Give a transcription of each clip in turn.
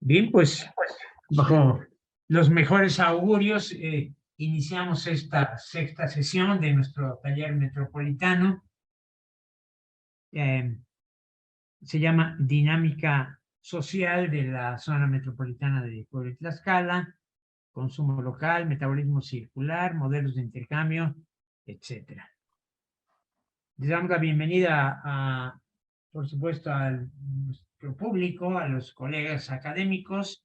Bien, pues bajo los mejores augurios, iniciamos esta sexta sesión de nuestro taller metropolitano. Se llama Dinámica Social de la Zona Metropolitana de Puebla y Tlaxcala, consumo local, metabolismo circular, modelos de intercambio, etc. Les damos la bienvenida por supuesto, a nuestro público, a los colegas académicos,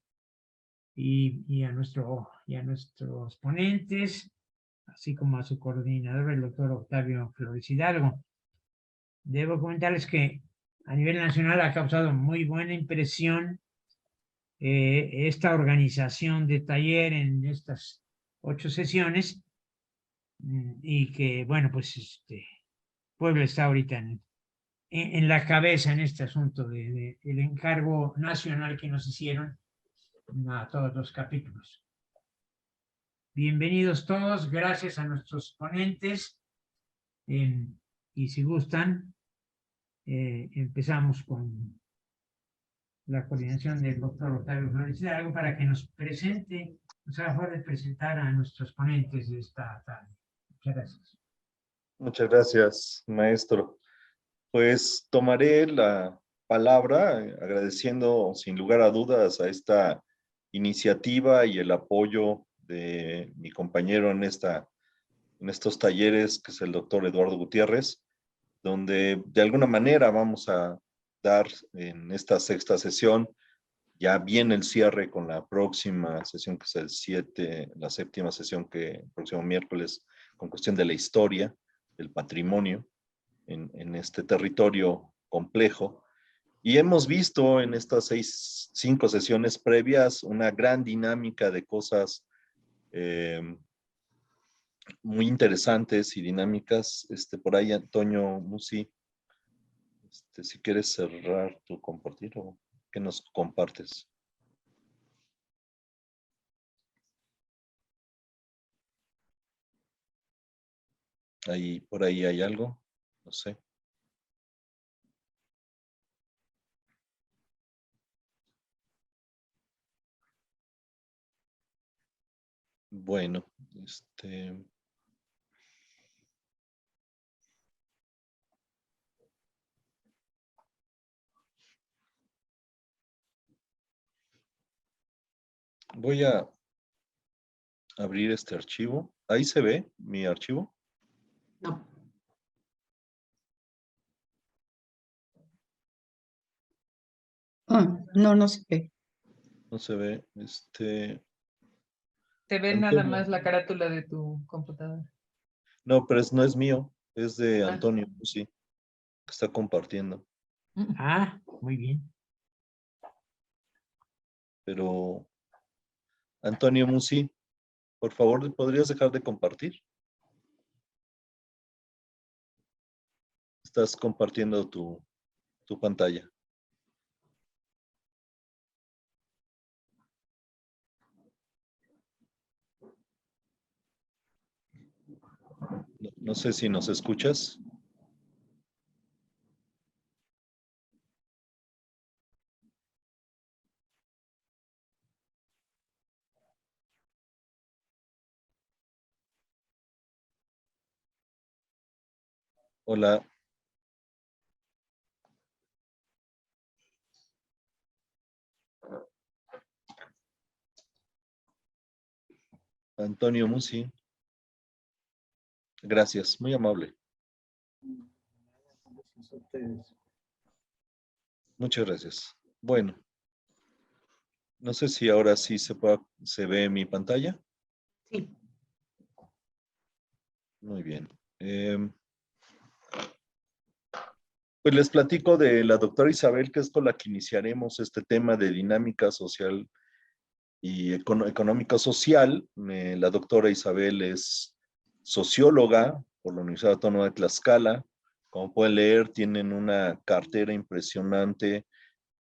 y a nuestros ponentes, así como a su coordinador, el doctor Octavio Flores Hidalgo. Debo comentarles que a nivel nacional ha causado muy buena impresión esta organización de taller en estas 8 sesiones, y que, bueno, pues Puebla está ahorita en la cabeza en este asunto del encargo nacional que nos hicieron a todos los capítulos. Bienvenidos todos, gracias a nuestros ponentes, y si gustan, empezamos con la coordinación del doctor Octavio Flores Hidalgo para que nos presente, nos haga favor de presentar a nuestros ponentes de esta tarde. Muchas gracias. Muchas gracias, maestro. Pues tomaré la palabra agradeciendo sin lugar a dudas a esta iniciativa y el apoyo de mi compañero en estos talleres, que es el doctor Eduardo Gutiérrez, donde de alguna manera vamos a dar en esta sexta sesión, ya viene el cierre con la próxima sesión, que es la séptima sesión, que el próximo miércoles, con cuestión de la historia, del patrimonio, en este territorio complejo. Y hemos visto en estas 5 sesiones previas una gran dinámica de cosas muy interesantes y dinámicas. Por ahí, Antonio Musi, si quieres cerrar tu compartir o que nos compartes. Ahí, por ahí hay algo, no sé. Bueno, voy a abrir este archivo. ¿Ahí se ve mi archivo? No. No, no se ve. No se ve. Te ve nada más la carátula de tu computadora. No, pero no es mío, es de Ah. Antonio Musi, que está compartiendo. Ah, muy bien. Pero, Antonio Musi, por favor, ¿podrías dejar de compartir? Estás compartiendo tu pantalla. No sé si nos escuchas. Hola. Antonio Musi. Gracias, muy amable. Muchas gracias. Bueno, no sé si ahora sí se ve mi pantalla. Sí. Muy bien. Pues les platico de la doctora Isabel, que es con la que iniciaremos este tema de dinámica social y económica social. La doctora Isabel es socióloga por la Universidad Autónoma de Tlaxcala. Como pueden leer, tienen una cartera impresionante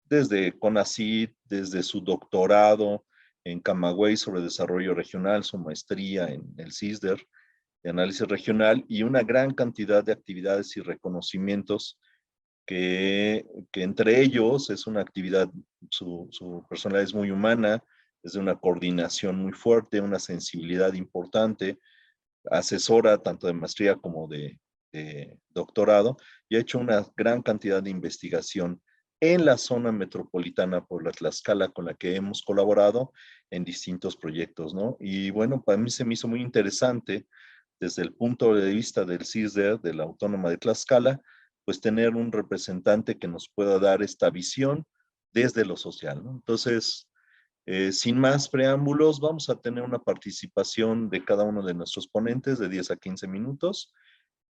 desde CONACYT, desde su doctorado en Camagüey sobre desarrollo regional, su maestría en el CISDER de análisis regional, y una gran cantidad de actividades y reconocimientos que entre ellos es una actividad, su personalidad es muy humana, es de una coordinación muy fuerte, una sensibilidad importante, asesora tanto de maestría como de doctorado, y ha hecho una gran cantidad de investigación en la zona metropolitana por la Tlaxcala, con la que hemos colaborado en distintos proyectos, ¿no? Y bueno, para mí se me hizo muy interesante desde el punto de vista del CISDER, de la Autónoma de Tlaxcala, pues tener un representante que nos pueda dar esta visión desde lo social, ¿no? Entonces, sin más preámbulos, vamos a tener una participación de cada uno de nuestros ponentes de 10 a 15 minutos.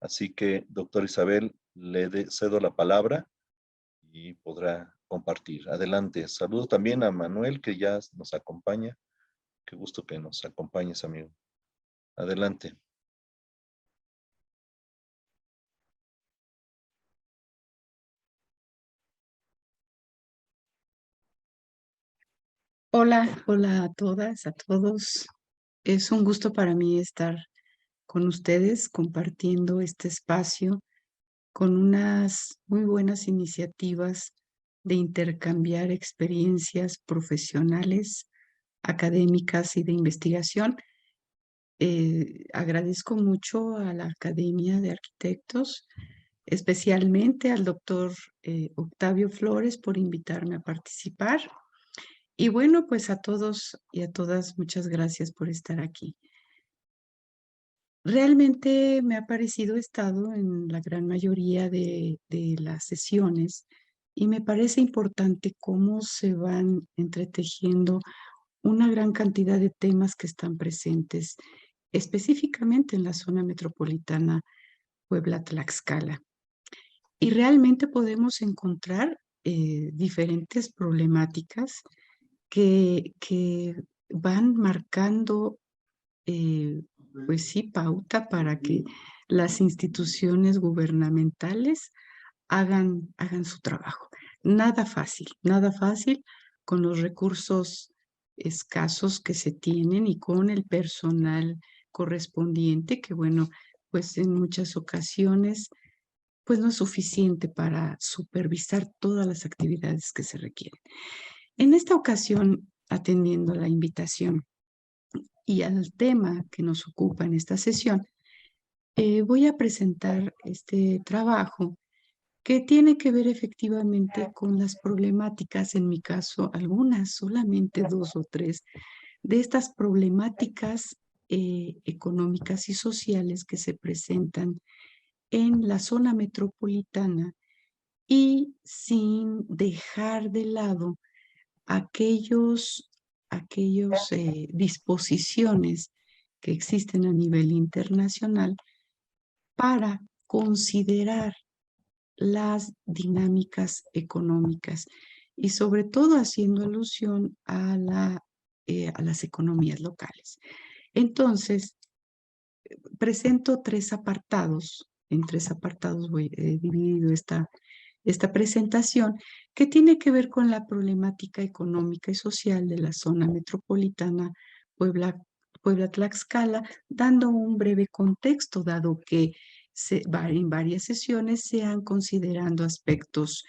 Así que, doctor Isabel, cedo la palabra y podrá compartir. Adelante. Saludo también a Manuel, que ya nos acompaña. Qué gusto que nos acompañes, amigo. Adelante. Hola, hola a todas, a todos. Es un gusto para mí estar con ustedes compartiendo este espacio con unas muy buenas iniciativas de intercambiar experiencias profesionales, académicas y de investigación. Agradezco mucho a la Academia de Arquitectos, especialmente al doctor Octavio Flores por invitarme a participar. Y bueno, pues a todos y a todas, muchas gracias por estar aquí. Realmente me ha parecido estado en la gran mayoría de las sesiones y me parece importante cómo se van entretejiendo una gran cantidad de temas que están presentes, específicamente en la zona metropolitana Puebla-Tlaxcala. Y realmente podemos encontrar diferentes problemáticas que van marcando, pues sí, pauta para que las instituciones gubernamentales hagan su trabajo. Nada fácil con los recursos escasos que se tienen y con el personal correspondiente, que bueno, pues en muchas ocasiones pues no es suficiente para supervisar todas las actividades que se requieren. En esta ocasión, atendiendo la invitación y al tema que nos ocupa en esta sesión, voy a presentar este trabajo que tiene que ver efectivamente con las problemáticas, en mi caso algunas, solamente 2 o 3, de estas problemáticas económicas y sociales que se presentan en la zona metropolitana y sin dejar de lado aquellos disposiciones que existen a nivel internacional para considerar las dinámicas económicas y sobre todo haciendo alusión a las economías locales. Entonces, presento 3 apartados. En 3 apartados voy dividido esta presentación, que tiene que ver con la problemática económica y social de la zona metropolitana Puebla-Tlaxcala, dando un breve contexto, dado que en varias sesiones se han considerando aspectos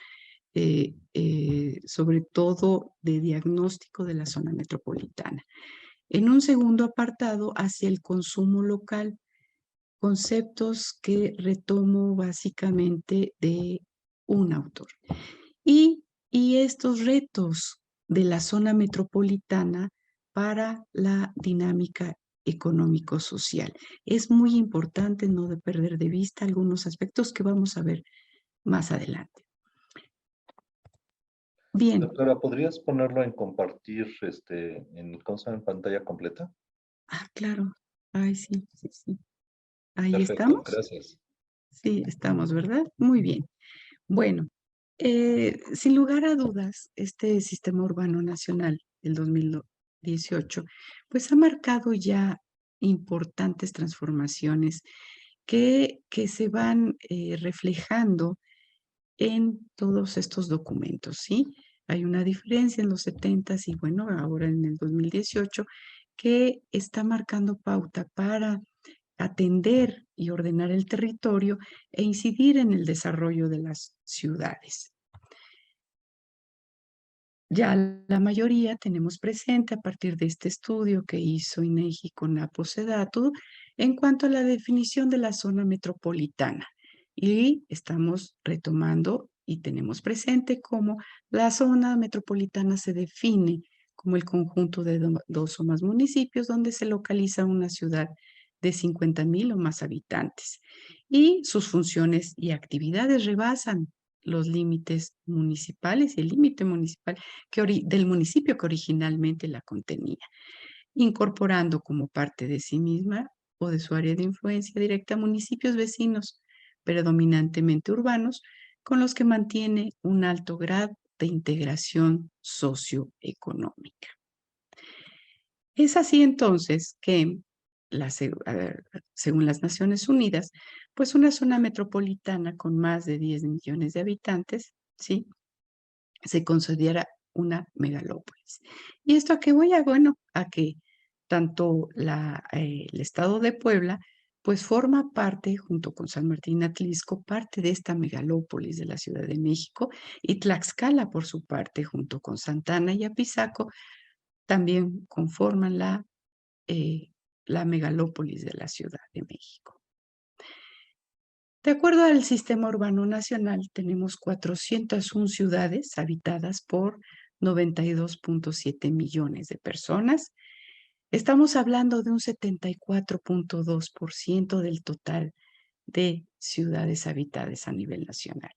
sobre todo de diagnóstico de la zona metropolitana. En un segundo apartado, hacia el consumo local, conceptos que retomo básicamente de un autor. Y estos retos de la zona metropolitana para la dinámica económico-social. Es muy importante no de perder de vista algunos aspectos que vamos a ver más adelante. Bien. Doctora, ¿podrías ponerlo en compartir en pantalla completa? Ah, claro. Ay, sí, sí, sí. Ahí Perfecto, estamos. gracias. Sí, estamos, ¿verdad? Muy bien. Bueno, sin lugar a dudas, este Sistema Urbano Nacional del 2018, pues ha marcado ya importantes transformaciones que se van reflejando en todos estos documentos, ¿sí? Hay una diferencia en los 70s y bueno, ahora en el 2018, que está marcando pauta para atender y ordenar el territorio e incidir en el desarrollo de las ciudades. Ya la mayoría tenemos presente a partir de este estudio que hizo INEGI con APO-SEDATU en cuanto a la definición de la zona metropolitana. Y estamos retomando y tenemos presente cómo la zona metropolitana se define como el conjunto de dos o más municipios donde se localiza una ciudad de 50,000 o más habitantes. Y sus funciones y actividades rebasan los límites municipales y el límite municipal del municipio que originalmente la contenía, incorporando como parte de sí misma o de su área de influencia directa municipios vecinos, predominantemente urbanos, con los que mantiene un alto grado de integración socioeconómica. Es así entonces que, según las Naciones Unidas, pues una zona metropolitana con más de 10 millones de habitantes, ¿sí?, se considera una megalópolis. ¿Y esto a qué voy? Bueno, a que tanto el estado de Puebla pues forma parte, junto con San Martín Atlisco, parte de esta megalópolis de la Ciudad de México, y Tlaxcala, por su parte, junto con Santana y Apizaco, también conforman la megalópolis de la Ciudad de México. De acuerdo al Sistema Urbano Nacional, tenemos 401 ciudades habitadas por 92.7 millones de personas. Estamos hablando de un 74.2% del total de ciudades habitadas a nivel nacional.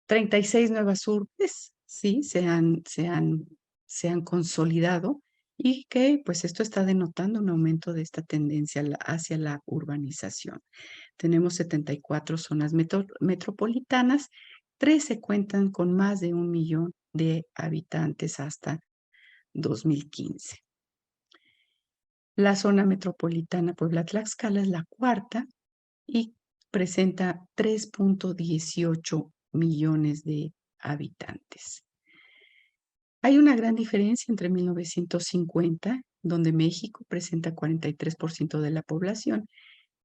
36 nuevas urbes, sí, se han consolidado, y que pues esto está denotando un aumento de esta tendencia hacia la urbanización. Tenemos 74 zonas metropolitanas, 13 cuentan con más de 1 millón de habitantes hasta 2015. La zona metropolitana Puebla-Tlaxcala es la cuarta y presenta 3.18 millones de habitantes. Hay una gran diferencia entre 1950, donde México presenta 43% de la población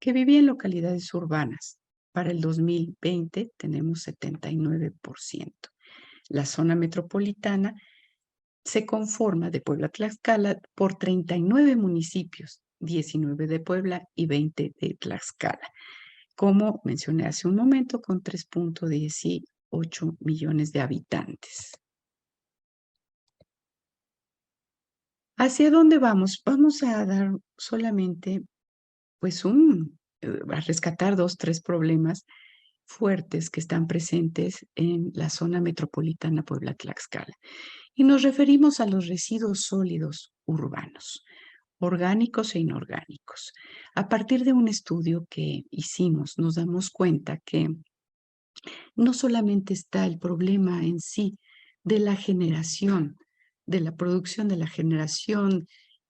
que vivía en localidades urbanas. Para el 2020 tenemos 79%. La zona metropolitana se conforma de Puebla-Tlaxcala por 39 municipios, 19 de Puebla y 20 de Tlaxcala, como mencioné hace un momento, con 3.18 millones de habitantes. ¿Hacia dónde vamos? Vamos a dar solamente, pues, a rescatar 2-3 problemas fuertes que están presentes en la zona metropolitana Puebla-Tlaxcala. Y nos referimos a los residuos sólidos urbanos, orgánicos e inorgánicos. A partir de un estudio que hicimos, nos damos cuenta que no solamente está el problema en sí de la generación, de la producción, de la generación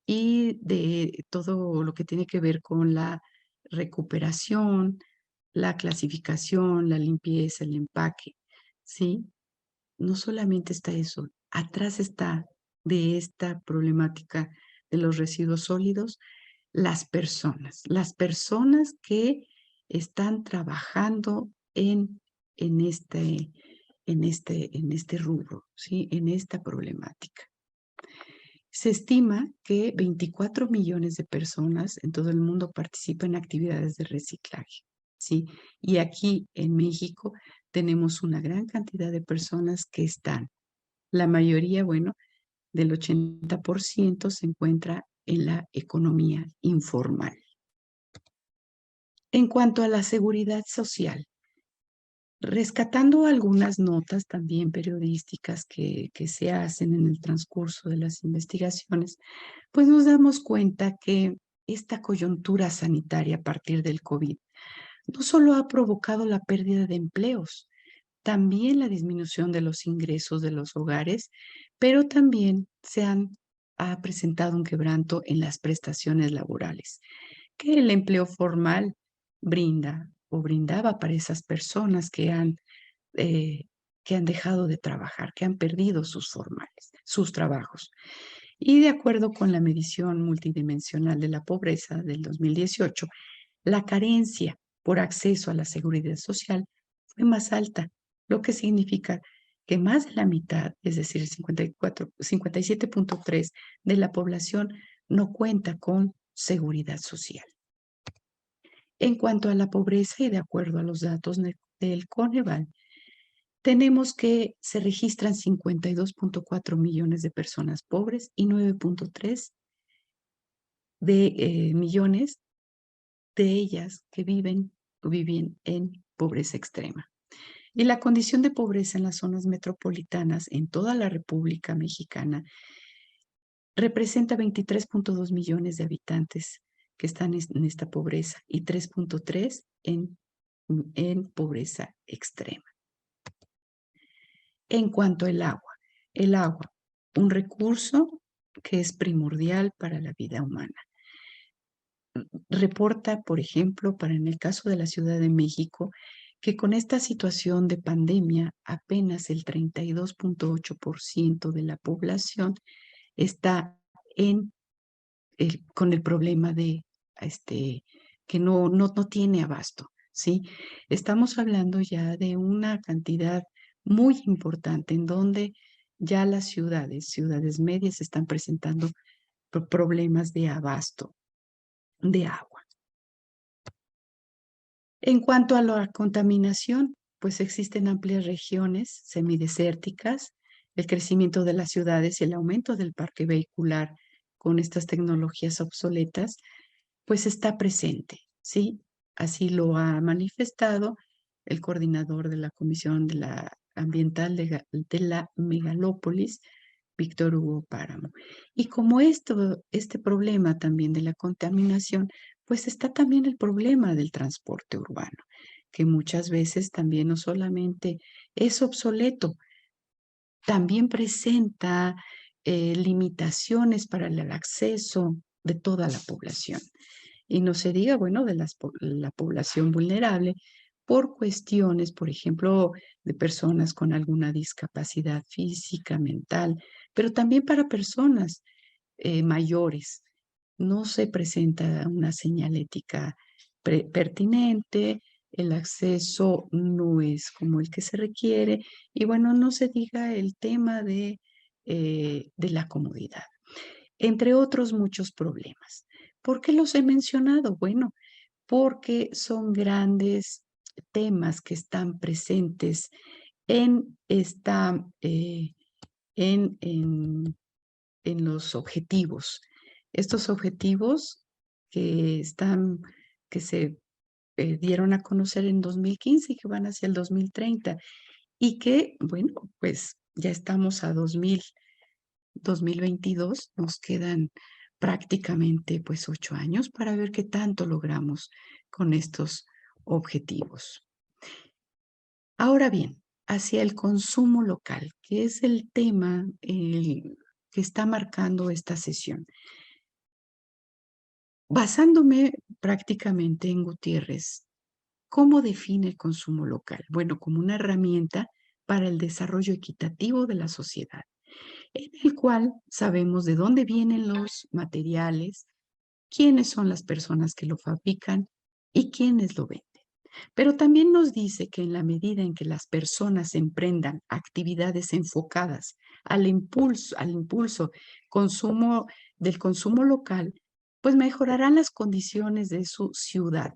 y de todo lo que tiene que ver con la recuperación, la clasificación, la limpieza, el empaque, ¿sí? No solamente está eso, atrás está de esta problemática de los residuos sólidos, las personas que están trabajando en este rubro, ¿sí?, en esta problemática. Se estima que 24 millones de personas en todo el mundo participan en actividades de reciclaje, ¿sí? Y aquí en México tenemos una gran cantidad de personas que están, la mayoría, bueno, del 80% se encuentra en la economía informal. En cuanto a la seguridad social, rescatando algunas notas también periodísticas que se hacen en el transcurso de las investigaciones, pues nos damos cuenta que esta coyuntura sanitaria a partir del COVID no solo ha provocado la pérdida de empleos, también la disminución de los ingresos de los hogares, pero también ha presentado un quebranto en las prestaciones laborales que el empleo formal brinda o brindaba para esas personas que han dejado de trabajar, que han perdido sus trabajos. Y de acuerdo con la medición multidimensional de la pobreza del 2018, la carencia por acceso a la seguridad social fue más alta lo que significa que más de la mitad, es decir, el 57.3% de la población no cuenta con seguridad social. En cuanto a la pobreza, y de acuerdo a los datos del Coneval, tenemos que se registran 52.4 millones de personas pobres y 9.3 millones de ellas que viven en pobreza extrema. Y la condición de pobreza en las zonas metropolitanas en toda la República Mexicana representa 23.2 millones de habitantes que están en esta pobreza y 3.3 en pobreza extrema. En cuanto al agua, un recurso que es primordial para la vida humana. Reporta, por ejemplo, en el caso de la Ciudad de México, que con esta situación de pandemia, apenas el 32.8% de la población está con el problema de que no tiene abasto, ¿sí? Estamos hablando ya de una cantidad muy importante en donde ya las ciudades medias están presentando problemas de abasto de agua. En cuanto a la contaminación, pues existen amplias regiones semidesérticas, el crecimiento de las ciudades y el aumento del parque vehicular con estas tecnologías obsoletas, pues está presente, ¿sí? Así lo ha manifestado el coordinador de la Comisión Ambiental de la Megalópolis, Víctor Hugo Páramo. Y como este problema también de la contaminación, pues está también el problema del transporte urbano, que muchas veces también no solamente es obsoleto, también presenta limitaciones para el acceso de toda la población. Y no se diga, bueno, de la población vulnerable por cuestiones, por ejemplo, de personas con alguna discapacidad física, mental, pero también para personas mayores. No se presenta una señalética pertinente, el acceso no es como el que se requiere y bueno, no se diga el tema de la comodidad, entre otros muchos problemas. ¿Por qué los he mencionado? Bueno, porque son grandes temas que están presentes en los objetivos. Estos objetivos que se dieron a conocer en 2015 y que van hacia el 2030 y que, bueno, pues ya estamos a 2022, nos quedan prácticamente pues 8 años para ver qué tanto logramos con estos objetivos. Ahora bien, hacia el consumo local, que es el tema que está marcando esta sesión. Basándome prácticamente en Gutiérrez, ¿cómo define el consumo local? Bueno, como una herramienta para el desarrollo equitativo de la sociedad, en el cual sabemos de dónde vienen los materiales, quiénes son las personas que lo fabrican y quiénes lo venden. Pero también nos dice que en la medida en que las personas emprendan actividades enfocadas al impulso del consumo local, pues mejorarán las condiciones de su ciudad,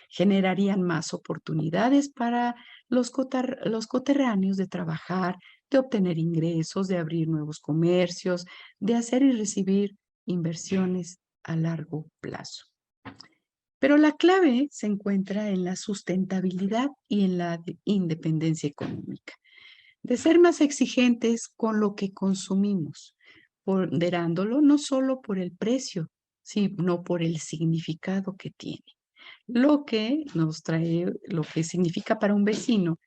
generarían más oportunidades para los coterráneos de trabajar, de obtener ingresos, de abrir nuevos comercios, de hacer y recibir inversiones a largo plazo. Pero la clave se encuentra en la sustentabilidad y en la independencia económica, de ser más exigentes con lo que consumimos, ponderándolo no solo por el precio, sino por el significado que tiene. Lo que nos trae, lo que significa para un vecino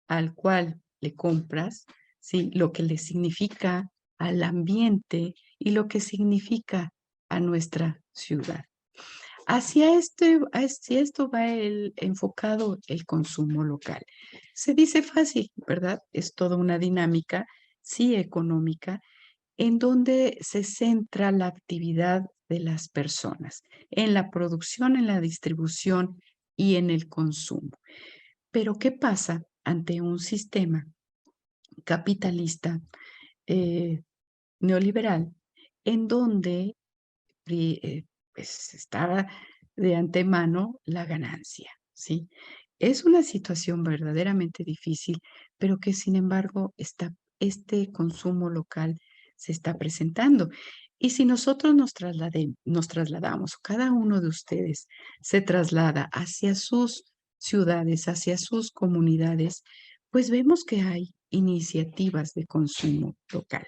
al cual le compras, ¿sí? Lo que le significa al ambiente y lo que significa a nuestra ciudad. Hacia esto va enfocado el consumo local. Se dice fácil, ¿verdad? Es toda una dinámica, sí, económica, en donde se centra la actividad de las personas, en la producción, en la distribución y en el consumo. Pero ¿qué pasa ante un sistema capitalista neoliberal en donde pues está de antemano la ganancia, ¿sí? Es una situación verdaderamente difícil, pero que sin embargo este consumo local se está presentando. Y si nosotros nos trasladamos, cada uno de ustedes se traslada hacia sus ciudades, hacia sus comunidades, pues vemos que hay iniciativas de consumo local.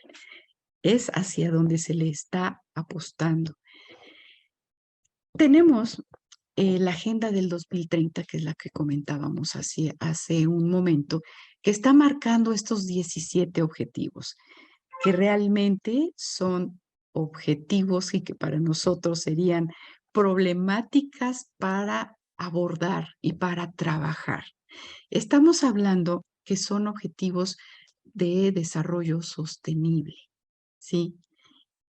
Es hacia donde se le está apostando. Tenemos la Agenda del 2030, que es la que comentábamos hace un momento, que está marcando estos 17 objetivos, que realmente son objetivos y que para nosotros serían problemáticas para abordar y para trabajar. Estamos hablando que son objetivos de desarrollo sostenible, ¿sí?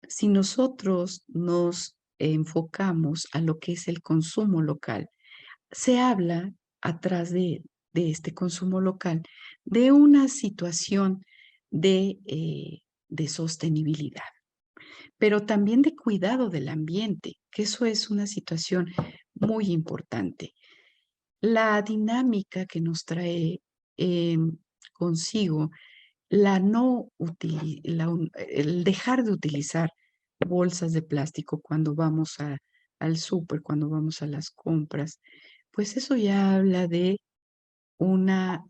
Si nosotros nos enfocamos a lo que es el consumo local, se habla atrás de este consumo local de una situación de sostenibilidad, pero también de cuidado del ambiente, que eso es una situación muy importante. La dinámica que nos trae consigo el dejar de utilizar bolsas de plástico cuando vamos al súper, cuando vamos a las compras, pues eso ya habla de una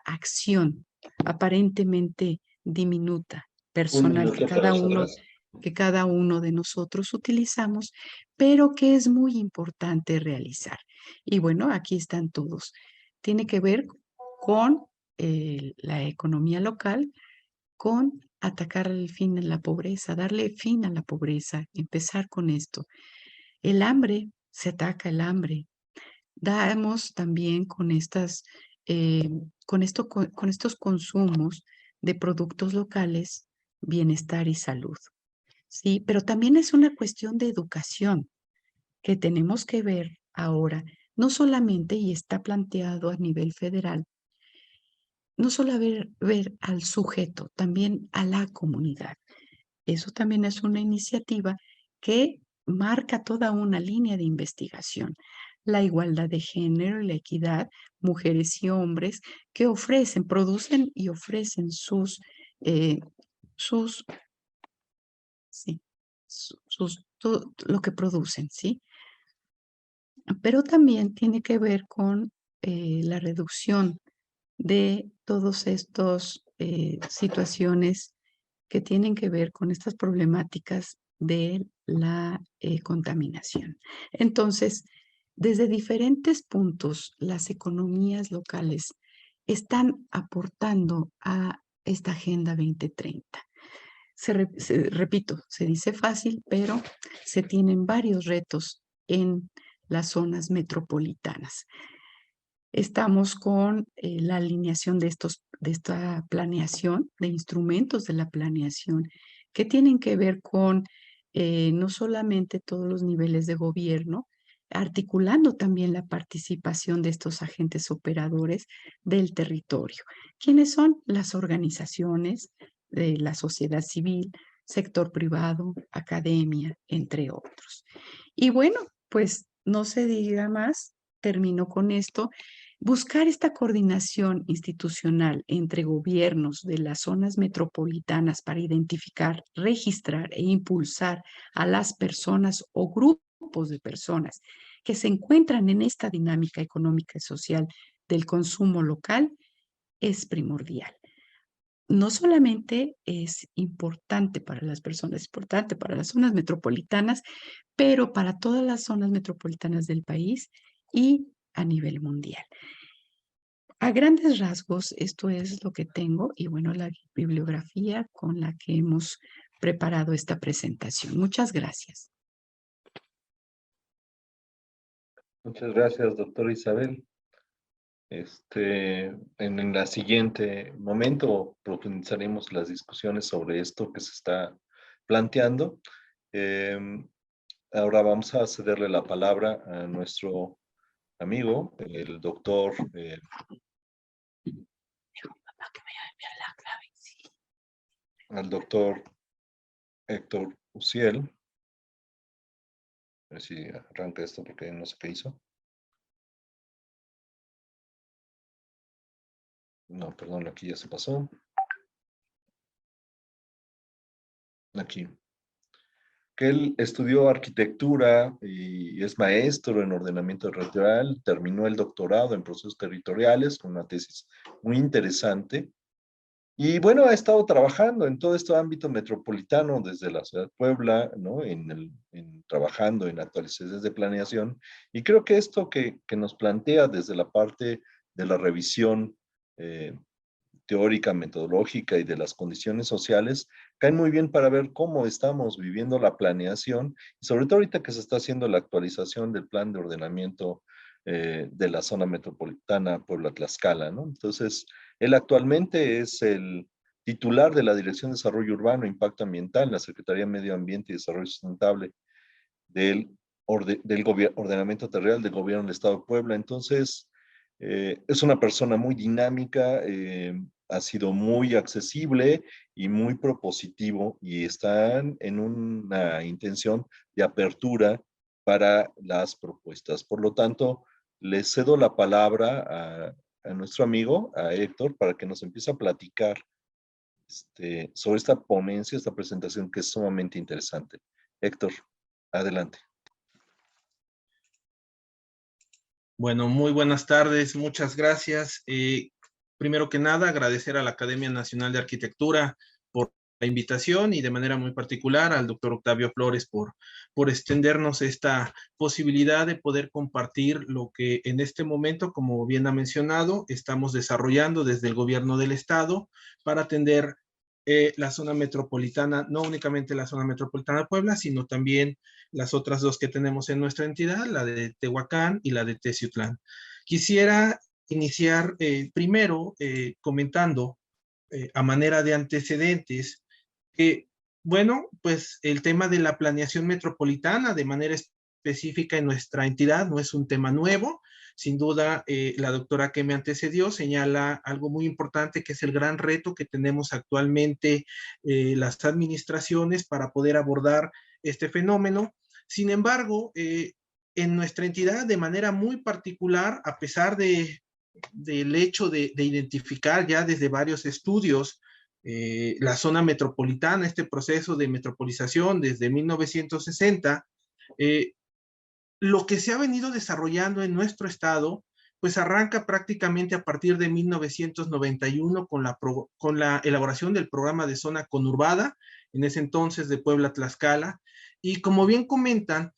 acción aparentemente diminuta, Un personal, minuto para cerrar. que cada uno de nosotros utilizamos, pero que es muy importante realizar. Y bueno, aquí están todos. Tiene que ver con la economía local, con atacar el fin a la pobreza, darle fin a la pobreza, empezar con esto. El hambre, se ataca el hambre. Damos también con con estos consumos de productos locales, bienestar y salud. Sí, pero también es una cuestión de educación que tenemos que ver ahora, no solamente, y está planteado a nivel federal, no solo ver al sujeto, también a la comunidad. Eso también es una iniciativa que marca toda una línea de investigación. La igualdad de género y la equidad, mujeres y hombres que producen y ofrecen eh, sus, sí, lo que producen, ¿sí? Pero también tiene que ver con la reducción de todos estos situaciones que tienen que ver con estas problemáticas de la contaminación. Entonces, desde diferentes puntos, las economías locales están aportando a esta Agenda 2030. Repito, se dice fácil, pero se tienen varios retos en las zonas metropolitanas. Estamos con la alineación de esta planeación, de instrumentos de la planeación, que tienen que ver con no solamente todos los niveles de gobierno, articulando también la participación de estos agentes operadores del territorio. ¿Quiénes son? Las organizaciones de la sociedad civil, sector privado, academia, entre otros. Y bueno, pues no se diga más, termino con esto. Buscar esta coordinación institucional entre gobiernos de las zonas metropolitanas para identificar, registrar e impulsar a las personas o grupos de personas que se encuentran en esta dinámica económica y social del consumo local es primordial. No solamente es importante para las personas, es importante para las zonas metropolitanas, pero para todas las zonas metropolitanas del país y a nivel mundial. A grandes rasgos, esto es lo que tengo y bueno, la bibliografía con la que hemos preparado esta presentación. Muchas gracias. Muchas gracias, doctora Isabel. En la siguiente momento profundizaremos las discusiones sobre esto que se está planteando. Ahora vamos a cederle la palabra a nuestro amigo, el doctor al doctor Héctor Uciel. A ver si arranca esto porque no sé qué hizo. No, perdón, aquí ya se pasó. Aquí. Que él estudió arquitectura y es maestro en ordenamiento territorial, terminó el doctorado en procesos territoriales con una tesis muy interesante. Y bueno, ha estado trabajando en todo este ámbito metropolitano desde la ciudad de Puebla, ¿no? Trabajando en actualizaciones de planeación. Y creo que esto que nos plantea desde la parte de la revisión teórica, metodológica y de las condiciones sociales, caen muy bien para ver cómo estamos viviendo la planeación, y sobre todo ahorita que se está haciendo la actualización del plan de ordenamiento de la zona metropolitana Puebla-Tlaxcala, ¿no? Entonces, él actualmente es el titular de la Dirección de Desarrollo Urbano e Impacto Ambiental en la Secretaría de Medio Ambiente y Desarrollo Sustentable del ordenamiento territorial del gobierno del Estado de Puebla. Entonces, es una persona muy dinámica, ha sido muy accesible y muy propositivo y están en una intención de apertura para las propuestas. Por lo tanto, le cedo la palabra a nuestro amigo, a Héctor, para que nos empiece a platicar sobre esta ponencia, esta presentación que es sumamente interesante. Héctor, adelante. Bueno, muy buenas tardes, muchas gracias. Primero que nada, agradecer a la Academia Nacional de Arquitectura por la invitación y de manera muy particular al doctor Octavio Flores por extendernos esta posibilidad de poder compartir lo que en este momento, como bien ha mencionado, estamos desarrollando desde el gobierno del estado para atender la zona metropolitana, no únicamente la zona metropolitana de Puebla, sino también las otras dos que tenemos en nuestra entidad, la de Tehuacán y la de Teciutlán. Quisiera iniciar primero comentando a manera de antecedentes que, bueno, pues el tema de la planeación metropolitana de manera específica en nuestra entidad no es un tema nuevo. Sin duda, la doctora que me antecedió señala algo muy importante, que es el gran reto que tenemos actualmente las administraciones para poder abordar este fenómeno. Sin embargo, en nuestra entidad, de manera muy particular, a pesar del hecho de identificar ya desde varios estudios la zona metropolitana, este proceso de metropolización desde 1960, lo que se ha venido desarrollando en nuestro estado, pues arranca prácticamente a partir de 1991 con la elaboración del programa de zona conurbada, en ese entonces de Puebla-Tlaxcala, y como bien comentan,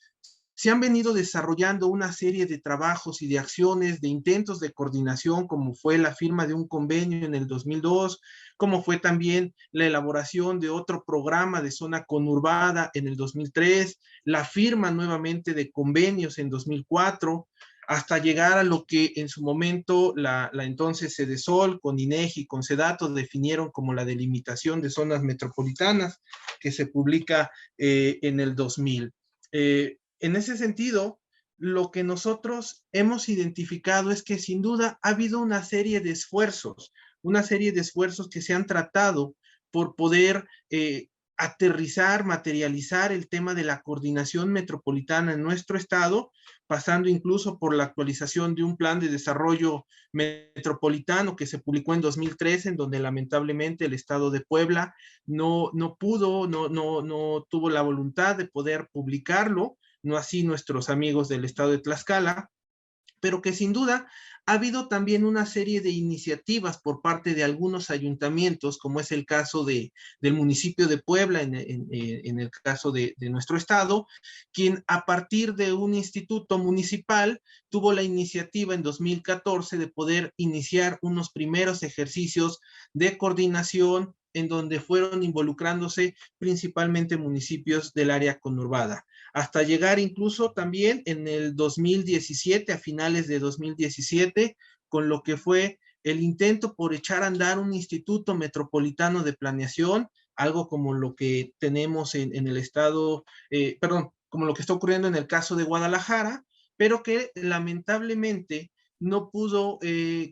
se han venido desarrollando una serie de trabajos y de acciones, de intentos de coordinación, como fue la firma de un convenio en el 2002, como fue también la elaboración de otro programa de zona conurbada en el 2003, la firma nuevamente de convenios en 2004, hasta llegar a lo que en su momento la entonces Sedesol, con INEGI y con SEDATO definieron como la delimitación de zonas metropolitanas, que se publica en el 2000. En ese sentido, lo que nosotros hemos identificado es que sin duda ha habido una serie de esfuerzos que se han tratado por poder aterrizar, materializar el tema de la coordinación metropolitana en nuestro estado, pasando incluso por la actualización de un plan de desarrollo metropolitano que se publicó en 2013, en donde lamentablemente el estado de Puebla no tuvo la voluntad de poder publicarlo, no así nuestros amigos del estado de Tlaxcala, pero que sin duda ha habido también una serie de iniciativas por parte de algunos ayuntamientos, como es el caso del municipio de Puebla, en el caso de nuestro estado, quien a partir de un instituto municipal tuvo la iniciativa en 2014 de poder iniciar unos primeros ejercicios de coordinación en donde fueron involucrándose principalmente municipios del área conurbada, hasta llegar incluso también en el 2017, a finales de 2017, con lo que fue el intento por echar a andar un instituto metropolitano de planeación, algo como lo que tenemos en el estado, como lo que está ocurriendo en el caso de Guadalajara, pero que lamentablemente no pudo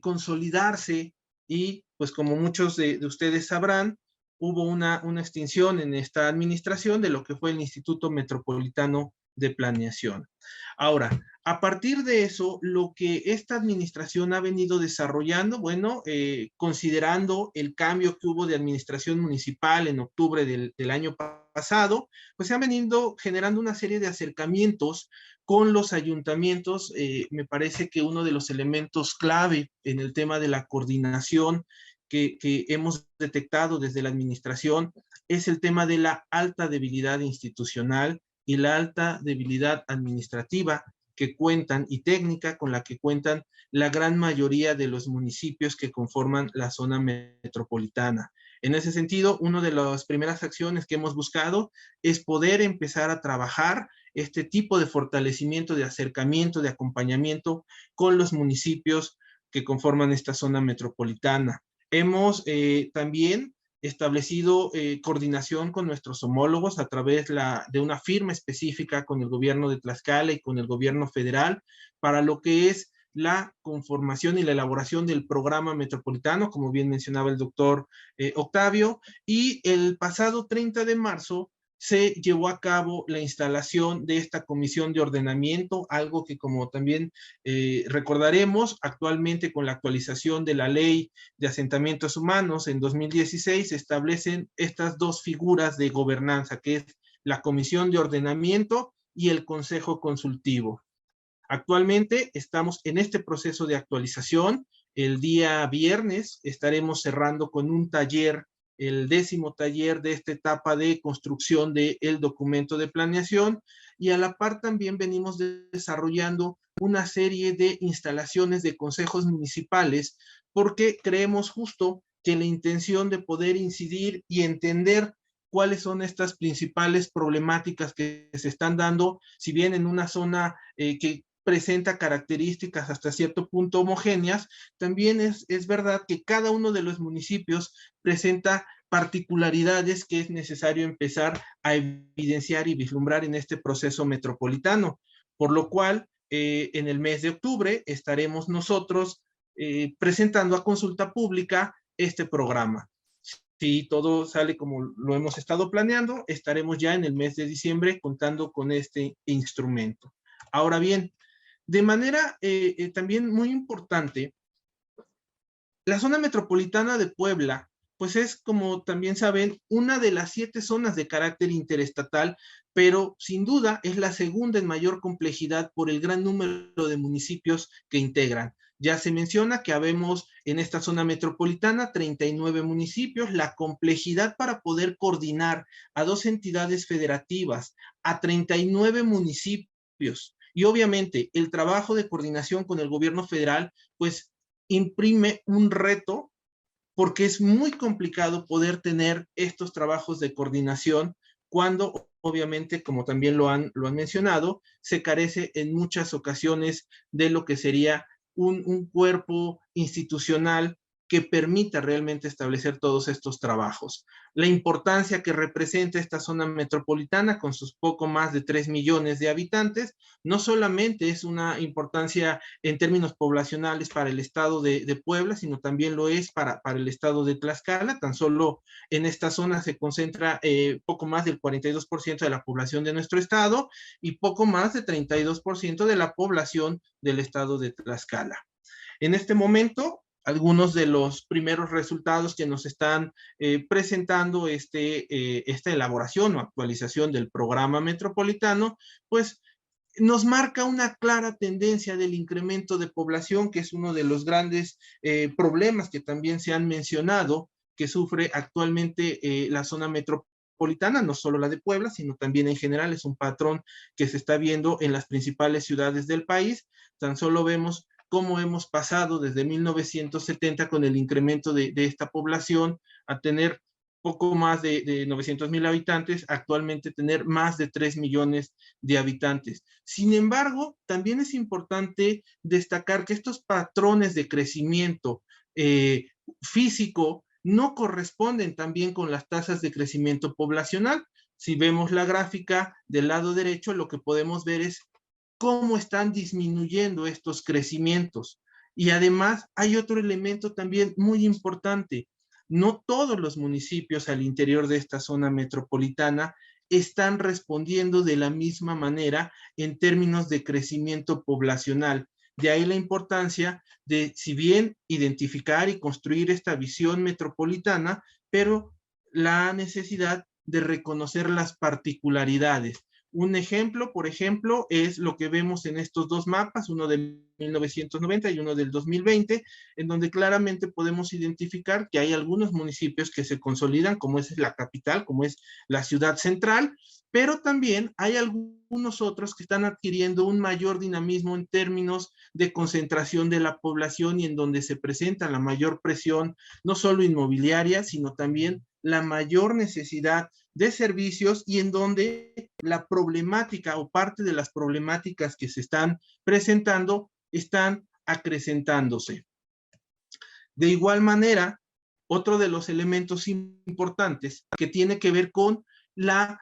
consolidarse y, pues como muchos de ustedes sabrán, hubo una extinción en esta administración de lo que fue el Instituto Metropolitano de Planeación. Ahora, a partir de eso, lo que esta administración ha venido desarrollando, bueno, considerando el cambio que hubo de administración municipal en octubre del año pasado, pues se han venido generando una serie de acercamientos con los ayuntamientos. Me parece que uno de los elementos clave en el tema de la coordinación que hemos detectado desde la administración es el tema de la alta debilidad institucional y la alta debilidad administrativa que cuentan y técnica con la que cuentan la gran mayoría de los municipios que conforman la zona metropolitana. En ese sentido, una de las primeras acciones que hemos buscado es poder empezar a trabajar este tipo de fortalecimiento, de acercamiento, de acompañamiento con los municipios que conforman esta zona metropolitana. Hemos también establecido coordinación con nuestros homólogos a través de una firma específica con el gobierno de Tlaxcala y con el gobierno federal para lo que es la conformación y la elaboración del programa metropolitano, como bien mencionaba el doctor Octavio, y el pasado 30 de marzo se llevó a cabo la instalación de esta comisión de ordenamiento, algo que como también recordaremos, actualmente con la actualización de la ley de asentamientos humanos en 2016 se establecen estas dos figuras de gobernanza, que es la comisión de ordenamiento y el consejo consultivo. Actualmente estamos en este proceso de actualización. El día viernes estaremos cerrando con un taller, el 10º taller de esta etapa de construcción del documento de planeación, y a la par también venimos desarrollando una serie de instalaciones de consejos municipales porque creemos justo que la intención de poder incidir y entender cuáles son estas principales problemáticas que se están dando, si bien en una zona que presenta características hasta cierto punto homogéneas, también es verdad que cada uno de los municipios presenta particularidades que es necesario empezar a evidenciar y vislumbrar en este proceso metropolitano, por lo cual en el mes de octubre estaremos nosotros presentando a consulta pública este programa. Si todo sale como lo hemos estado planeando, estaremos ya en el mes de diciembre contando con este instrumento. Ahora bien, de manera también muy importante, la zona metropolitana de Puebla, pues es, como también saben, una de las 7 zonas de carácter interestatal, pero sin duda es la segunda en mayor complejidad por el gran número de municipios que integran. Ya se menciona que habemos en esta zona metropolitana 39 municipios. La complejidad para poder coordinar a 2 entidades federativas, a 39 municipios, y obviamente el trabajo de coordinación con el gobierno federal, pues imprime un reto porque es muy complicado poder tener estos trabajos de coordinación cuando obviamente, como también lo han mencionado, se carece en muchas ocasiones de lo que sería un cuerpo institucional que permita realmente establecer todos estos trabajos. La importancia que representa esta zona metropolitana con sus poco más de 3 millones de habitantes, no solamente es una importancia en términos poblacionales para el estado de Puebla, sino también lo es para el estado de Tlaxcala. Tan solo en esta zona se concentra poco más del 42% de la población de nuestro estado y poco más del 32% de la población del estado de Tlaxcala. En este momento, algunos de los primeros resultados que nos están presentando esta elaboración o actualización del programa metropolitano, pues nos marca una clara tendencia del incremento de población, que es uno de los grandes problemas que también se han mencionado, que sufre actualmente la zona metropolitana, no solo la de Puebla, sino también en general. Es un patrón que se está viendo en las principales ciudades del país. Tan solo vemos cómo hemos pasado desde 1970 con el incremento de esta población a tener poco más de 900,000 habitantes, actualmente tener más de 3 millones de habitantes. Sin embargo, también es importante destacar que estos patrones de crecimiento físico no corresponden también con las tasas de crecimiento poblacional. Si vemos la gráfica del lado derecho, lo que podemos ver es cómo están disminuyendo estos crecimientos. Y además hay otro elemento también muy importante. no todos los municipios al interior de esta zona metropolitana están respondiendo de la misma manera en términos de crecimiento poblacional. De ahí la importancia de, si bien, identificar y construir esta visión metropolitana, pero la necesidad de reconocer las particularidades. Un ejemplo, por ejemplo, es lo que vemos en estos dos mapas, uno de 1990 y uno del 2020, en donde claramente podemos identificar que hay algunos municipios que se consolidan, como es la capital, como es la ciudad central, pero también hay algunos otros que están adquiriendo un mayor dinamismo en términos de concentración de la población y en donde se presenta la mayor presión, no solo inmobiliaria, sino también la mayor necesidad de servicios y en donde la problemática o parte de las problemáticas que se están presentando están acrecentándose. De igual manera, otro de los elementos importantes que tiene que ver con la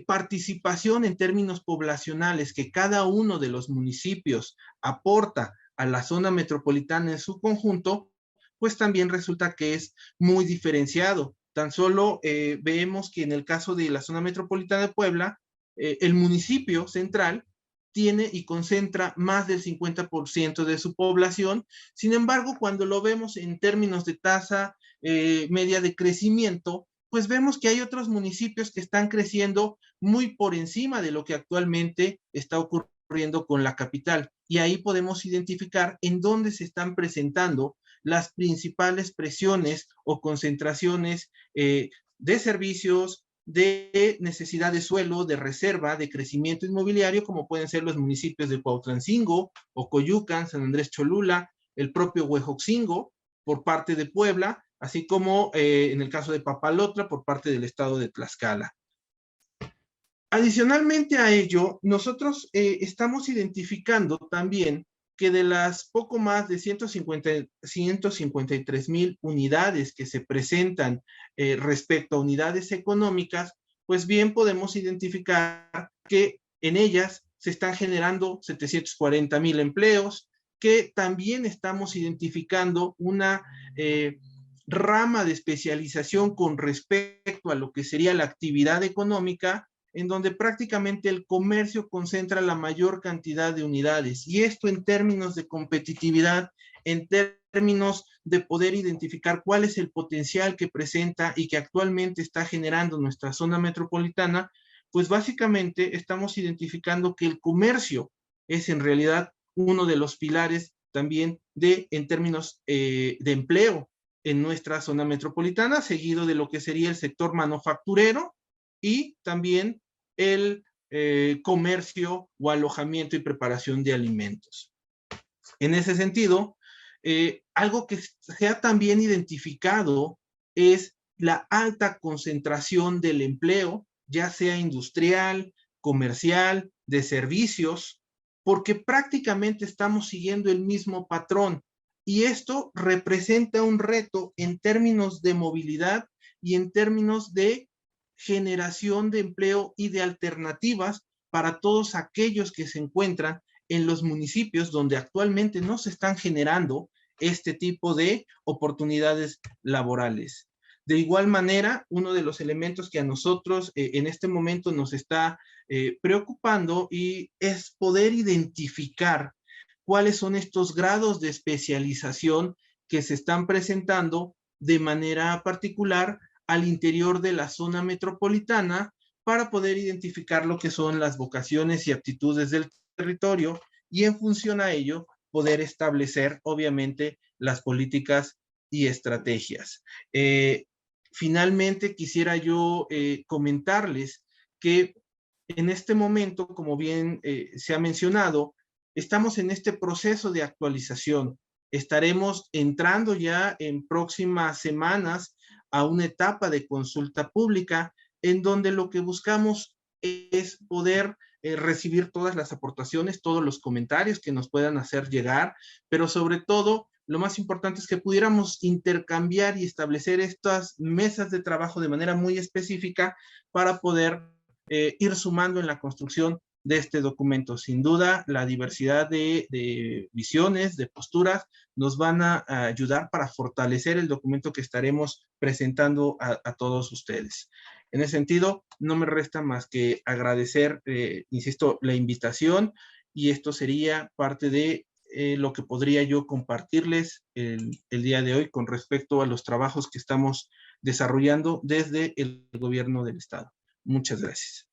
participación en términos poblacionales que cada uno de los municipios aporta a la zona metropolitana en su conjunto, pues también resulta que es muy diferenciado. Tan solo vemos que en el caso de la zona metropolitana de Puebla, el municipio central tiene y concentra más del 50% de su población. Sin embargo, cuando lo vemos en términos de tasa media de crecimiento, pues vemos que hay otros municipios que están creciendo muy por encima de lo que actualmente está ocurriendo con la capital. Y ahí podemos identificar en dónde se están presentando las principales presiones o concentraciones de servicios, de necesidad de suelo, de reserva, de crecimiento inmobiliario, como pueden ser los municipios de Cuautlancingo, Ocoyucan, San Andrés Cholula, el propio Huejoxingo, por parte de Puebla, así como en el caso de Papalotla, por parte del estado de Tlaxcala. Adicionalmente a ello, nosotros estamos identificando también que de las poco más de 153,000 unidades que se presentan respecto a unidades económicas, pues bien podemos identificar que en ellas se están generando 740,000 empleos, que también estamos identificando una rama de especialización con respecto a lo que sería la actividad económica, en donde prácticamente el comercio concentra la mayor cantidad de unidades. Y esto en términos de competitividad, en términos de poder identificar cuál es el potencial que presenta y que actualmente está generando nuestra zona metropolitana, pues básicamente estamos identificando que el comercio es en realidad uno de los pilares también en términos de empleo en nuestra zona metropolitana, seguido de lo que sería el sector manufacturero, y también el comercio o alojamiento y preparación de alimentos. En ese sentido, algo que se ha también identificado es la alta concentración del empleo, ya sea industrial, comercial, de servicios, porque prácticamente estamos siguiendo el mismo patrón. Y esto representa un reto en términos de movilidad y en términos de generación de empleo y de alternativas para todos aquellos que se encuentran en los municipios donde actualmente no se están generando este tipo de oportunidades laborales. De igual manera, uno de los elementos que a nosotros en este momento nos está preocupando y es poder identificar cuáles son estos grados de especialización que se están presentando de manera particular al interior de la zona metropolitana para poder identificar lo que son las vocaciones y aptitudes del territorio y en función a ello poder establecer obviamente las políticas y estrategias. Finalmente quisiera yo comentarles que en este momento, como bien se ha mencionado, estamos en este proceso de actualización. Estaremos entrando ya en próximas semanas a una etapa de consulta pública en donde lo que buscamos es poder recibir todas las aportaciones, todos los comentarios que nos puedan hacer llegar, pero sobre todo lo más importante es que pudiéramos intercambiar y establecer estas mesas de trabajo de manera muy específica para poder ir sumando en la construcción de este documento. Sin duda, la diversidad de visiones, de posturas, nos van a ayudar para fortalecer el documento que estaremos presentando a todos ustedes. En ese sentido, no me resta más que agradecer, insisto, la invitación, y esto sería parte de lo que podría yo compartirles el día de hoy con respecto a los trabajos que estamos desarrollando desde el gobierno del Estado. Muchas gracias.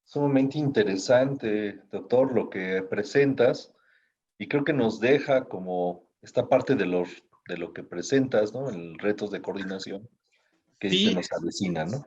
Sumamente interesante, doctor, lo que presentas, y creo que nos deja como esta parte de lo que presentas, ¿no? En retos de coordinación que se Sí, nos avecina, ¿no?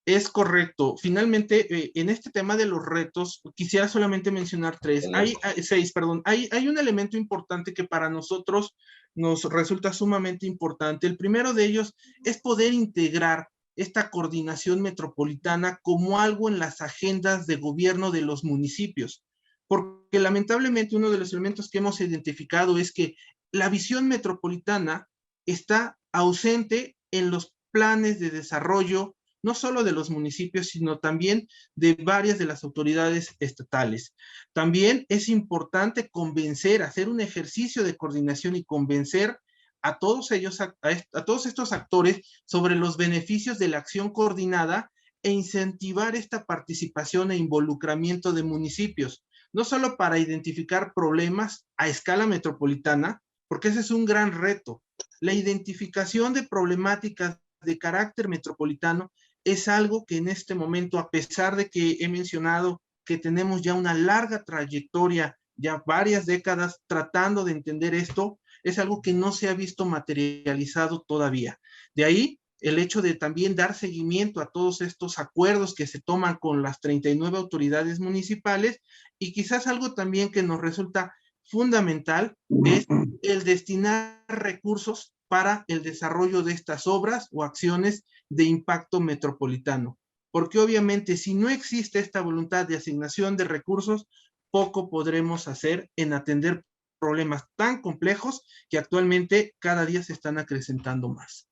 es correcto. Finalmente, en este tema de los retos, quisiera solamente mencionar seis, perdón. Hay un elemento importante que para nosotros nos resulta sumamente importante. El primero de ellos es poder integrar esta coordinación metropolitana como algo en las agendas de gobierno de los municipios, porque lamentablemente uno de los elementos que hemos identificado es que la visión metropolitana está ausente en los planes de desarrollo no solo de los municipios, sino también de varias de las autoridades estatales. También es importante convencer, hacer un ejercicio de coordinación y convencer a todos ellos, a todos estos actores sobre los beneficios de la acción coordinada e incentivar esta participación e involucramiento de municipios, no solo para identificar problemas a escala metropolitana, porque ese es un gran reto. La identificación de problemáticas de carácter metropolitano es algo que en este momento, a pesar de que he mencionado que tenemos ya una larga trayectoria, ya varias décadas tratando de entender esto, es algo que no se ha visto materializado todavía. De ahí el hecho de también dar seguimiento a todos estos acuerdos que se toman con las 39 autoridades municipales, y quizás algo también que nos resulta fundamental es el destinar recursos para el desarrollo de estas obras o acciones de impacto metropolitano. Porque obviamente si no existe esta voluntad de asignación de recursos, poco podremos hacer en atender problemas tan complejos que actualmente cada día se están acrecentando más.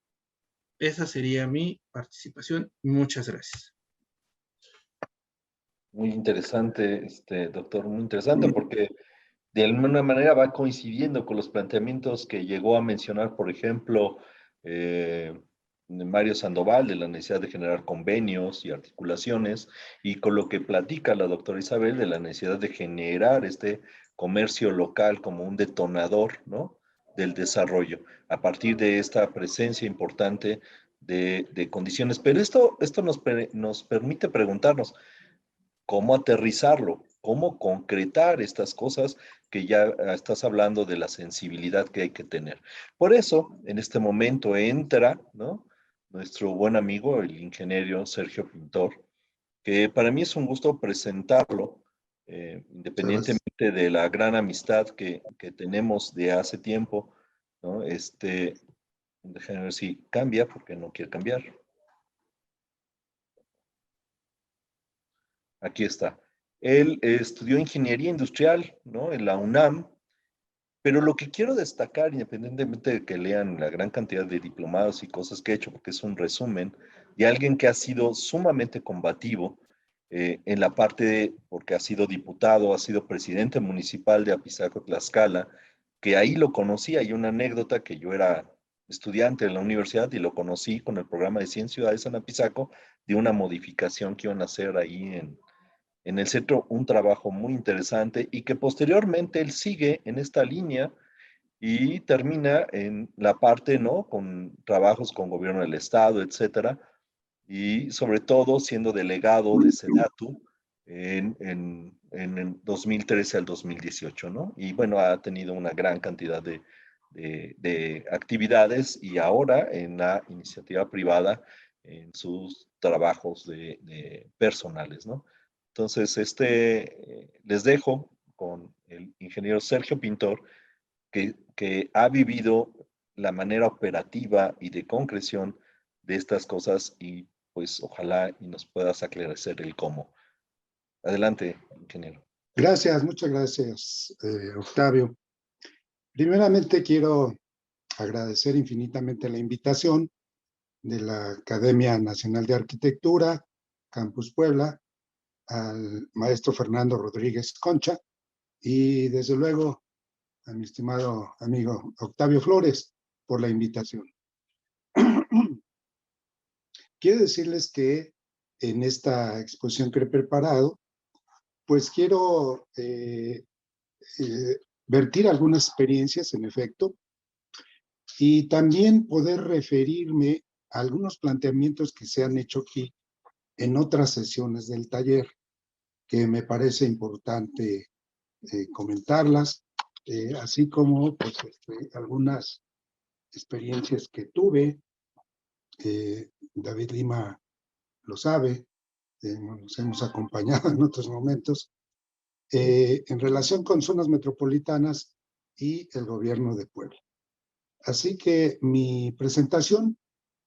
Esa sería mi participación. Muchas gracias. Muy interesante, doctor, muy interesante, porque de alguna manera va coincidiendo con los planteamientos que llegó a mencionar, por ejemplo, Mario Sandoval, de la necesidad de generar convenios y articulaciones, y con lo que platica la doctora Isabel de la necesidad de generar este comercio local como un detonador, ¿no?, del desarrollo, a partir de esta presencia importante de condiciones. Pero esto nos permite preguntarnos, cómo aterrizarlo, cómo concretar estas cosas que ya estás hablando de la sensibilidad que hay que tener. Por eso, en este momento entra, ¿no?, nuestro buen amigo, el ingeniero Sergio Pintor, que para mí es un gusto presentarlo, independientemente de la gran amistad que tenemos de hace tiempo, ¿no? Déjame ver si cambia, porque no quiere cambiar. Aquí está. Él estudió ingeniería industrial, ¿no?, en la UNAM, pero lo que quiero destacar, independientemente de que lean la gran cantidad de diplomados y cosas que he hecho, porque es un resumen de alguien que ha sido sumamente combativo en la parte, porque ha sido diputado, ha sido presidente municipal de Apizaco, Tlaxcala, que ahí lo conocí. Hay una anécdota que yo era estudiante en la universidad y lo conocí con el programa de 100 ciudades en Apizaco, de una modificación que iban a hacer ahí en el centro, un trabajo muy interesante, y que posteriormente él sigue en esta línea y termina en la parte, ¿no?, con trabajos con gobierno del estado, etcétera, y sobre todo siendo delegado de SEDATU en el 2013 al 2018, ¿no? Y bueno, ha tenido una gran cantidad de actividades, y ahora en la iniciativa privada, en sus trabajos personales, ¿no? Entonces, les dejo con el ingeniero Sergio Pintor, que ha vivido la manera operativa y de concreción de estas cosas, y pues ojalá y nos puedas aclarecer el cómo. Adelante, ingeniero. Gracias, muchas gracias, Octavio. Primeramente quiero agradecer infinitamente la invitación de la Academia Nacional de Arquitectura, Campus Puebla, al maestro Fernando Rodríguez Concha y desde luego a mi estimado amigo Octavio Flores por la invitación. Quiero decirles que en esta exposición que he preparado, pues quiero vertir algunas experiencias, en efecto, y también poder referirme a algunos planteamientos que se han hecho aquí en otras sesiones del taller, que me parece importante comentarlas, así como pues, algunas experiencias que tuve. David Lima lo sabe, nos hemos acompañado en otros momentos, en relación con zonas metropolitanas y el gobierno de Puebla. Así que mi presentación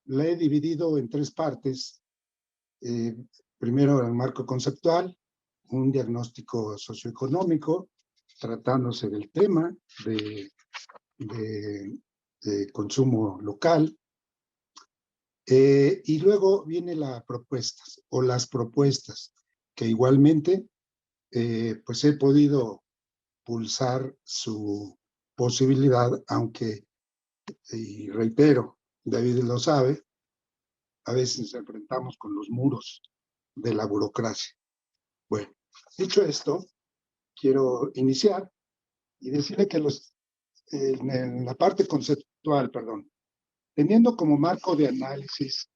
la he dividido en tres partes. Primero, el marco conceptual, un diagnóstico socioeconómico, tratándose del tema de consumo local. Y luego viene las propuestas, que igualmente pues he podido pulsar su posibilidad, aunque, y reitero, David lo sabe, a veces nos enfrentamos con los muros de la burocracia. Bueno, dicho esto, quiero iniciar y decirle que en la parte conceptual, teniendo como marco de análisis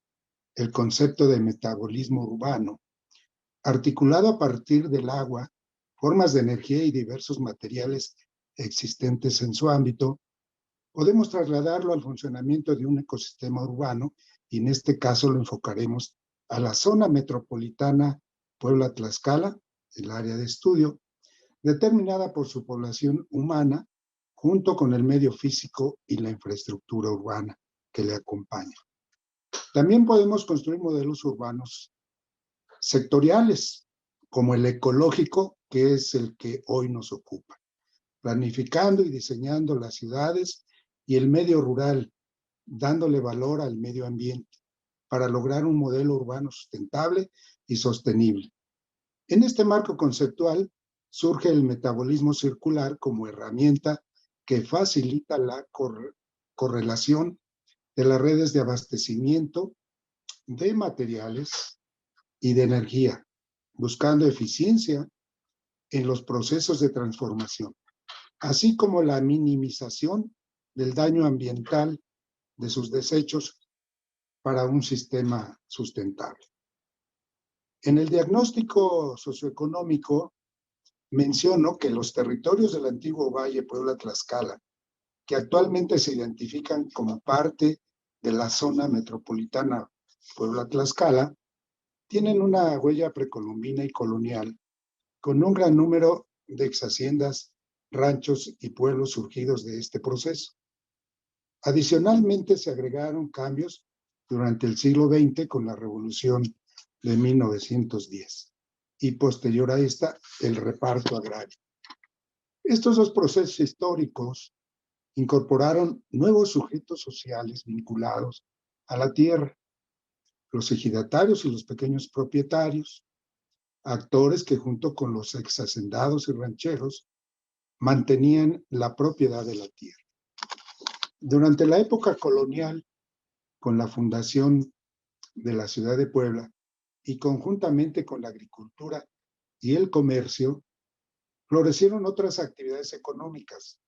el concepto de metabolismo urbano, articulado a partir del agua, formas de energía y diversos materiales existentes en su ámbito, podemos trasladarlo al funcionamiento de un ecosistema urbano y en este caso lo enfocaremos a la zona metropolitana Puebla-Tlaxcala, el área de estudio, determinada por su población humana junto con el medio físico y la infraestructura urbana que le acompaña. También podemos construir modelos urbanos sectoriales, como el ecológico, que es el que hoy nos ocupa, planificando y diseñando las ciudades y el medio rural, dándole valor al medio ambiente para lograr un modelo urbano sustentable y sostenible. En este marco conceptual surge el metabolismo circular como herramienta que facilita la correlación de las redes de abastecimiento de materiales y de energía, buscando eficiencia en los procesos de transformación, así como la minimización del daño ambiental de sus desechos para un sistema sustentable. En el diagnóstico socioeconómico menciono que los territorios del antiguo Valle Puebla-Tlaxcala, que actualmente se identifican como parte de la zona metropolitana Puebla-Tlaxcala, tienen una huella precolombina y colonial, con un gran número de exhaciendas, ranchos y pueblos surgidos de este proceso. Adicionalmente, se agregaron cambios durante el siglo XX con la Revolución de 1910 y posterior a esta, el reparto agrario. Estos dos procesos históricos incorporaron nuevos sujetos sociales vinculados a la tierra, los ejidatarios y los pequeños propietarios, actores que junto con los exhacendados y rancheros mantenían la propiedad de la tierra. Durante la época colonial, con la fundación de la ciudad de Puebla y conjuntamente con la agricultura y el comercio, florecieron otras actividades económicas,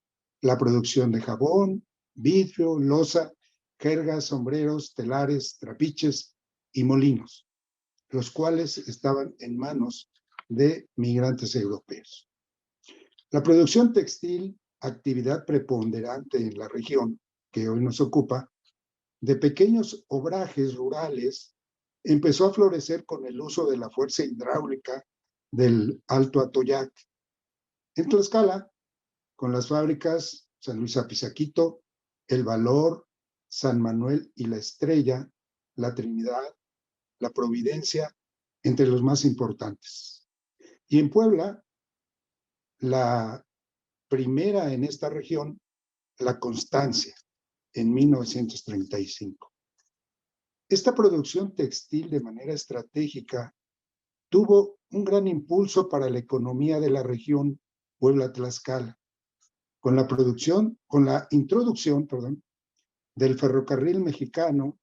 la producción de jabón, vidrio, loza, jergas, sombreros, telares, trapiches y molinos, los cuales estaban en manos de migrantes europeos. La producción textil, actividad preponderante en la región que hoy nos ocupa, de pequeños obrajes rurales, empezó a florecer con el uso de la fuerza hidráulica del Alto Atoyac. En Tlaxcala, con las fábricas San Luis Apizaquito, El Valor, San Manuel y La Estrella, La Trinidad, La Providencia, entre los más importantes. Y en Puebla, la primera en esta región, La Constancia, en 1935. Esta producción textil de manera estratégica tuvo un gran impulso para la economía de la región Puebla-Tlaxcala, con la introducción, del ferrocarril mexicano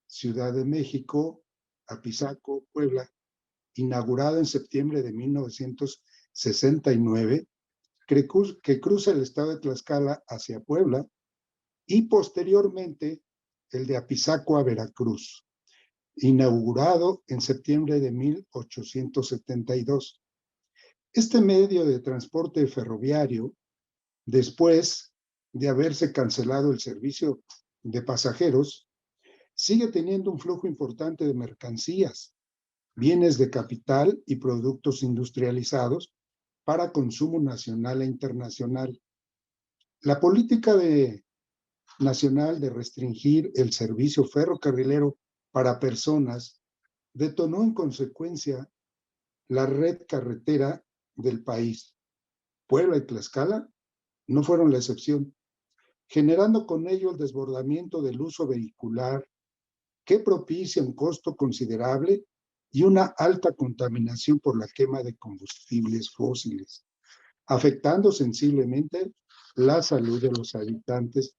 Ciudad de México, Apizaco, Puebla, inaugurado en septiembre de 1969, que cruza el estado de Tlaxcala hacia Puebla, y posteriormente el de Apizaco a Veracruz, inaugurado en septiembre de 1872. Este medio de transporte ferroviario, después de haberse cancelado el servicio de pasajeros, sigue teniendo un flujo importante de mercancías, bienes de capital y productos industrializados para consumo nacional e internacional. La política nacional de restringir el servicio ferrocarrilero para personas detonó en consecuencia la red carretera del país. Puebla y Tlaxcala no fueron la excepción, generando con ello el desbordamiento del uso vehicular que propicia un costo considerable y una alta contaminación por la quema de combustibles fósiles, afectando sensiblemente la salud de los habitantes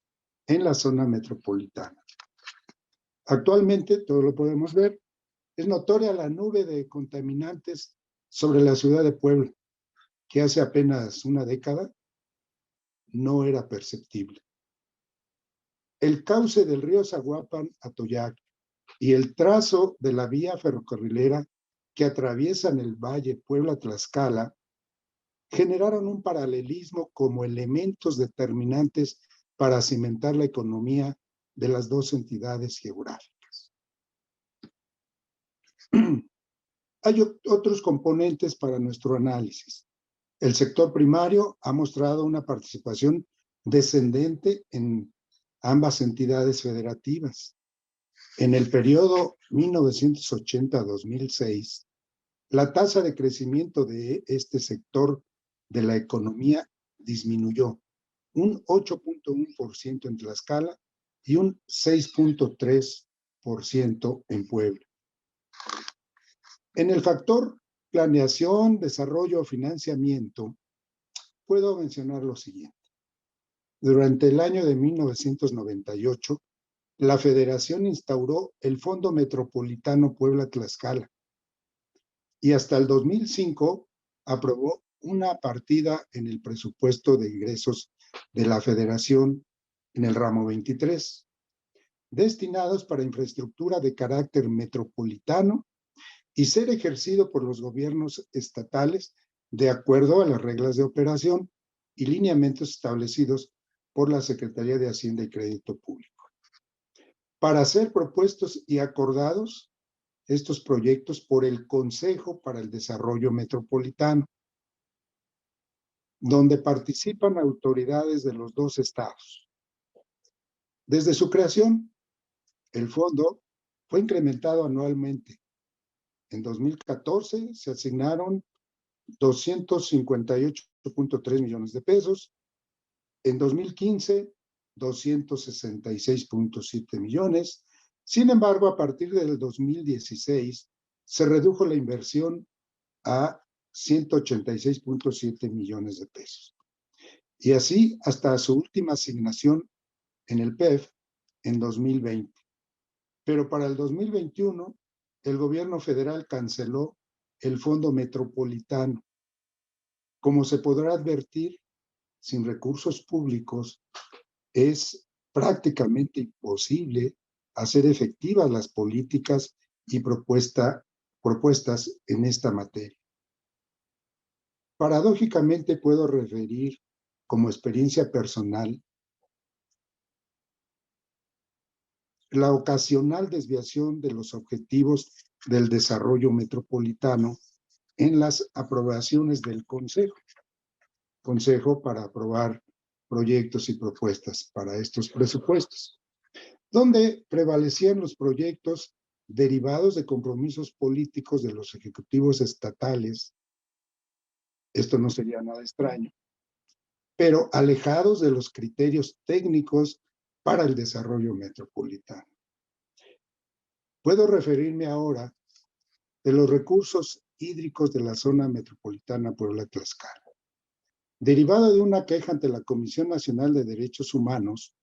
en la zona metropolitana. Actualmente, todo lo podemos ver, es notoria la nube de contaminantes sobre la ciudad de Puebla, que hace apenas una década no era perceptible. El cauce del río Zaguapan a Toyac y el trazo de la vía ferrocarrilera que atraviesan el valle Puebla-Tlaxcala generaron un paralelismo como elementos determinantes para cimentar la economía de las dos entidades geográficas. Hay otros componentes para nuestro análisis. El sector primario ha mostrado una participación descendente en ambas entidades federativas. En el periodo 1980-2006, la tasa de crecimiento de este sector de la economía disminuyó un 8.1% en Tlaxcala y un 6.3% en Puebla. En el factor planeación, desarrollo o financiamiento, puedo mencionar lo siguiente. Durante el año de 1998, la Federación instauró el Fondo Metropolitano Puebla-Tlaxcala y hasta el 2005 aprobó una partida en el presupuesto de ingresos de la Federación en el ramo 23, destinados para infraestructura de carácter metropolitano y ser ejercido por los gobiernos estatales de acuerdo a las reglas de operación y lineamientos establecidos por la Secretaría de Hacienda y Crédito Público. Para ser propuestos y acordados estos proyectos por el Consejo para el Desarrollo Metropolitano, donde participan autoridades de los dos estados. Desde su creación, el fondo fue incrementado anualmente. En 2014 se asignaron 258.3 millones de pesos. En 2015, 266.7 millones. Sin embargo, a partir del 2016, se redujo la inversión a 186.7 millones de pesos. Y así hasta su última asignación en el PEF en 2020. Pero para el 2021, el gobierno federal canceló el Fondo Metropolitano. Como se podrá advertir, sin recursos públicos es prácticamente imposible hacer efectivas las políticas y propuestas en esta materia. Paradójicamente puedo referir como experiencia personal la ocasional desviación de los objetivos del desarrollo metropolitano en las aprobaciones del Consejo para aprobar proyectos y propuestas para estos presupuestos, donde prevalecían los proyectos derivados de compromisos políticos de los ejecutivos estatales. Esto no sería nada extraño, pero alejados de los criterios técnicos para el desarrollo metropolitano. Puedo referirme ahora de los recursos hídricos de la zona metropolitana Puebla-Tlaxcala. Derivado de una queja ante la Comisión Nacional de Derechos Humanos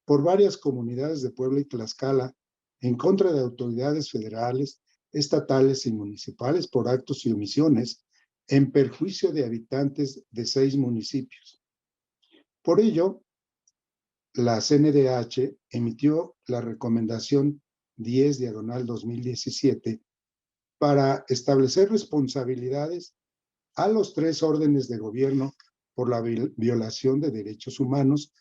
por varias comunidades de Puebla y Tlaxcala en contra de autoridades federales, estatales y municipales por actos y omisiones en perjuicio de habitantes de 6 municipios. Por ello, la CNDH emitió la recomendación 10/2017 para establecer responsabilidades a los 3 órdenes de gobierno por la violación de derechos humanos,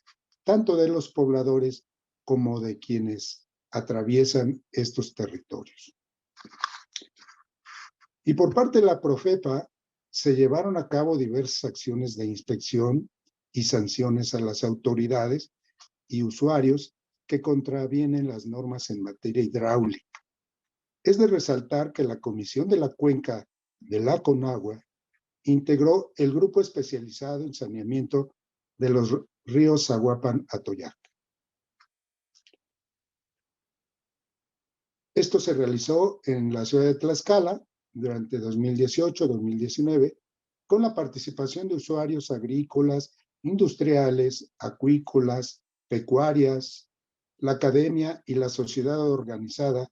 tanto de los pobladores como de quienes atraviesan estos territorios. Y por parte de la Profepa se llevaron a cabo diversas acciones de inspección y sanciones a las autoridades y usuarios que contravienen las normas en materia hidráulica. Es de resaltar que la Comisión de la Cuenca de la Conagua integró el grupo especializado en saneamiento de los ríos Zaguapan-Atoyac. Esto se realizó en la ciudad de Tlaxcala durante 2018-2019 con la participación de usuarios agrícolas, industriales, acuícolas, pecuarias, la academia y la sociedad organizada,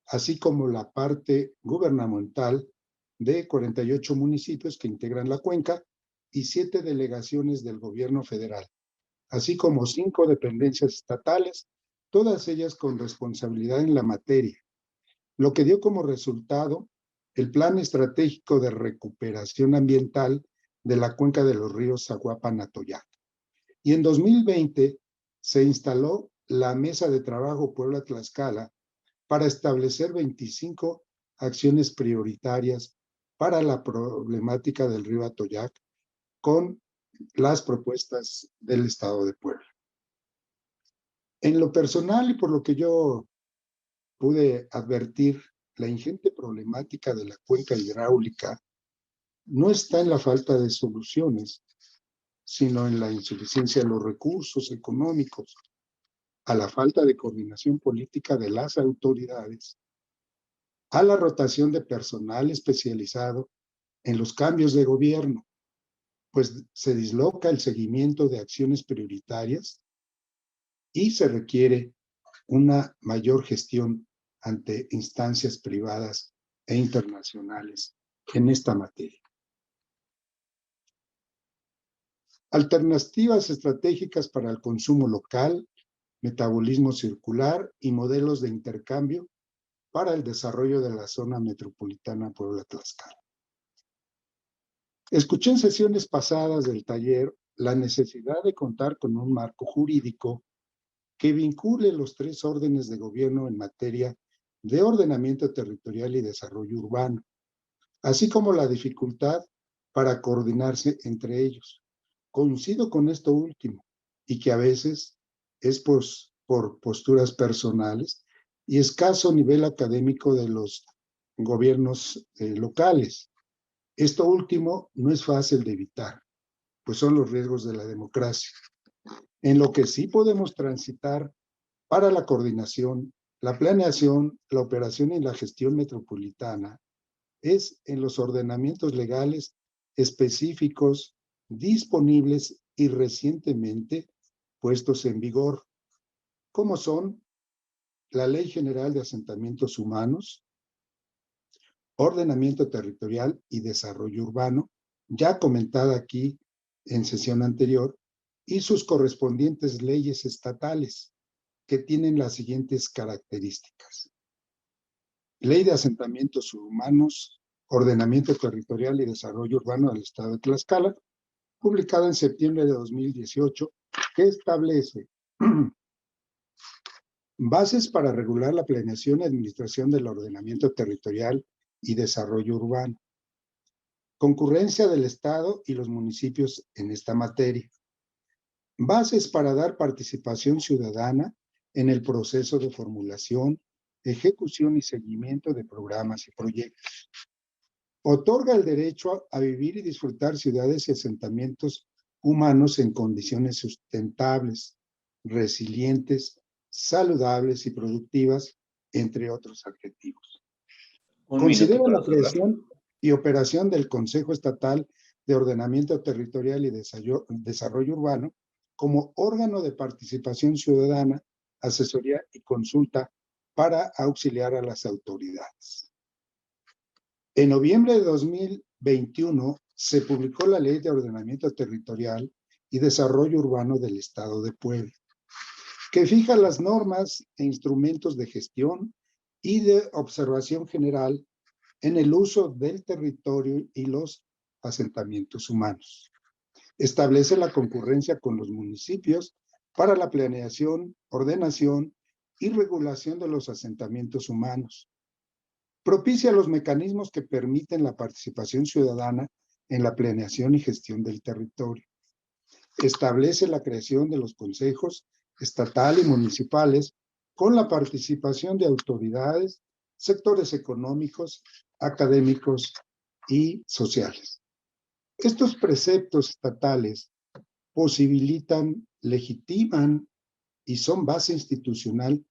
así como la parte gubernamental de 48 municipios que integran la cuenca y 7 delegaciones del gobierno federal, así como 5 dependencias estatales, todas ellas con responsabilidad en la materia, lo que dio como resultado el Plan Estratégico de Recuperación Ambiental de la cuenca de los ríos Zaguapan-Atoyac. Y en 2020 se instaló la Mesa de Trabajo Puebla-Tlaxcala para establecer 25 acciones prioritarias para la problemática del río Atoyac con las propuestas del Estado de Puebla. En lo personal y por lo que yo pude advertir, la ingente problemática de la cuenca hidráulica no está en la falta de soluciones, sino en la insuficiencia de los recursos económicos, a la falta de coordinación política de las autoridades, a la rotación de personal especializado en los cambios de gobierno, pues se disloca el seguimiento de acciones prioritarias y se requiere una mayor gestión ante instancias privadas e internacionales en esta materia. Alternativas estratégicas para el consumo local, metabolismo circular y modelos de intercambio para el desarrollo de la zona metropolitana Puebla-Tlaxcala. Escuché en sesiones pasadas del taller la necesidad de contar con un marco jurídico que vincule los 3 órdenes de gobierno en materia de ordenamiento territorial y desarrollo urbano, así como la dificultad para coordinarse entre ellos. Coincido con esto último y que a veces es por posturas personales y escaso nivel académico de los gobiernos locales. Esto último no es fácil de evitar, pues son los riesgos de la democracia. En lo que sí podemos transitar para la coordinación, la planeación, la operación y la gestión metropolitana es en los ordenamientos legales específicos, disponibles y recientemente puestos en vigor, como son la Ley General de Asentamientos Humanos, Ordenamiento Territorial y Desarrollo Urbano, ya comentada aquí en sesión anterior, y sus correspondientes leyes estatales, que tienen las siguientes características. Ley de Asentamientos Humanos, Ordenamiento Territorial y Desarrollo Urbano del Estado de Tlaxcala, publicada en septiembre de 2018, que establece bases para regular la planeación y administración del ordenamiento territorial y desarrollo urbano, concurrencia del Estado y los municipios en esta materia, bases para dar participación ciudadana en el proceso de formulación, ejecución y seguimiento de programas y proyectos. Otorga el derecho a vivir y disfrutar ciudades y asentamientos humanos en condiciones sustentables, resilientes, saludables y productivas, entre otros adjetivos. Considera la creación y operación del Consejo Estatal de Ordenamiento Territorial y Desarrollo Urbano como órgano de participación ciudadana, asesoría y consulta para auxiliar a las autoridades. En noviembre de 2021 se publicó la Ley de Ordenamiento Territorial y Desarrollo Urbano del Estado de Puebla, que fija las normas e instrumentos de gestión y de observación general en el uso del territorio y los asentamientos humanos. Establece la concurrencia con los municipios para la planeación, ordenación y regulación de los asentamientos humanos. Propicia los mecanismos que permiten la participación ciudadana en la planeación y gestión del territorio. Establece la creación de los consejos estatal y municipales con la participación de autoridades, sectores económicos, académicos y sociales. Estos preceptos estatales posibilitan, legitiman y son base institucional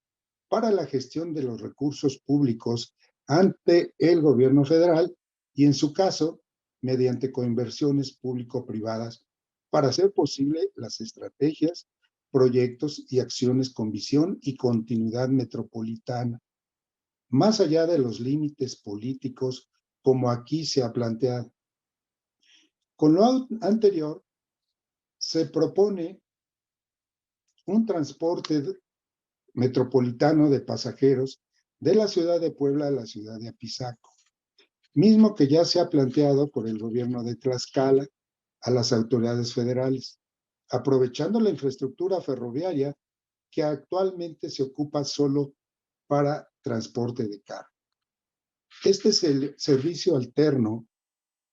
para la gestión de los recursos públicos ante el gobierno federal y, en su caso, mediante coinversiones público-privadas para hacer posible las estrategias, proyectos y acciones con visión y continuidad metropolitana, más allá de los límites políticos como aquí se ha planteado. Con lo anterior, se propone un transporte metropolitano de pasajeros de la ciudad de Puebla a la ciudad de Apizaco, mismo que ya se ha planteado por el gobierno de Tlaxcala a las autoridades federales, aprovechando la infraestructura ferroviaria que actualmente se ocupa solo para transporte de carga. Este servicio alterno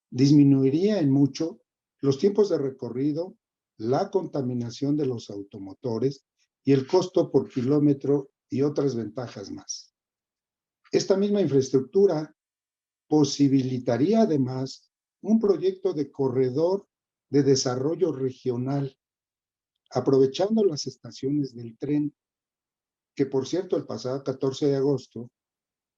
disminuiría en mucho los tiempos de recorrido, la contaminación de los automotores y el costo por kilómetro y otras ventajas más. Esta misma infraestructura posibilitaría además un proyecto de corredor de desarrollo regional, aprovechando las estaciones del tren, que por cierto el pasado 14 de agosto,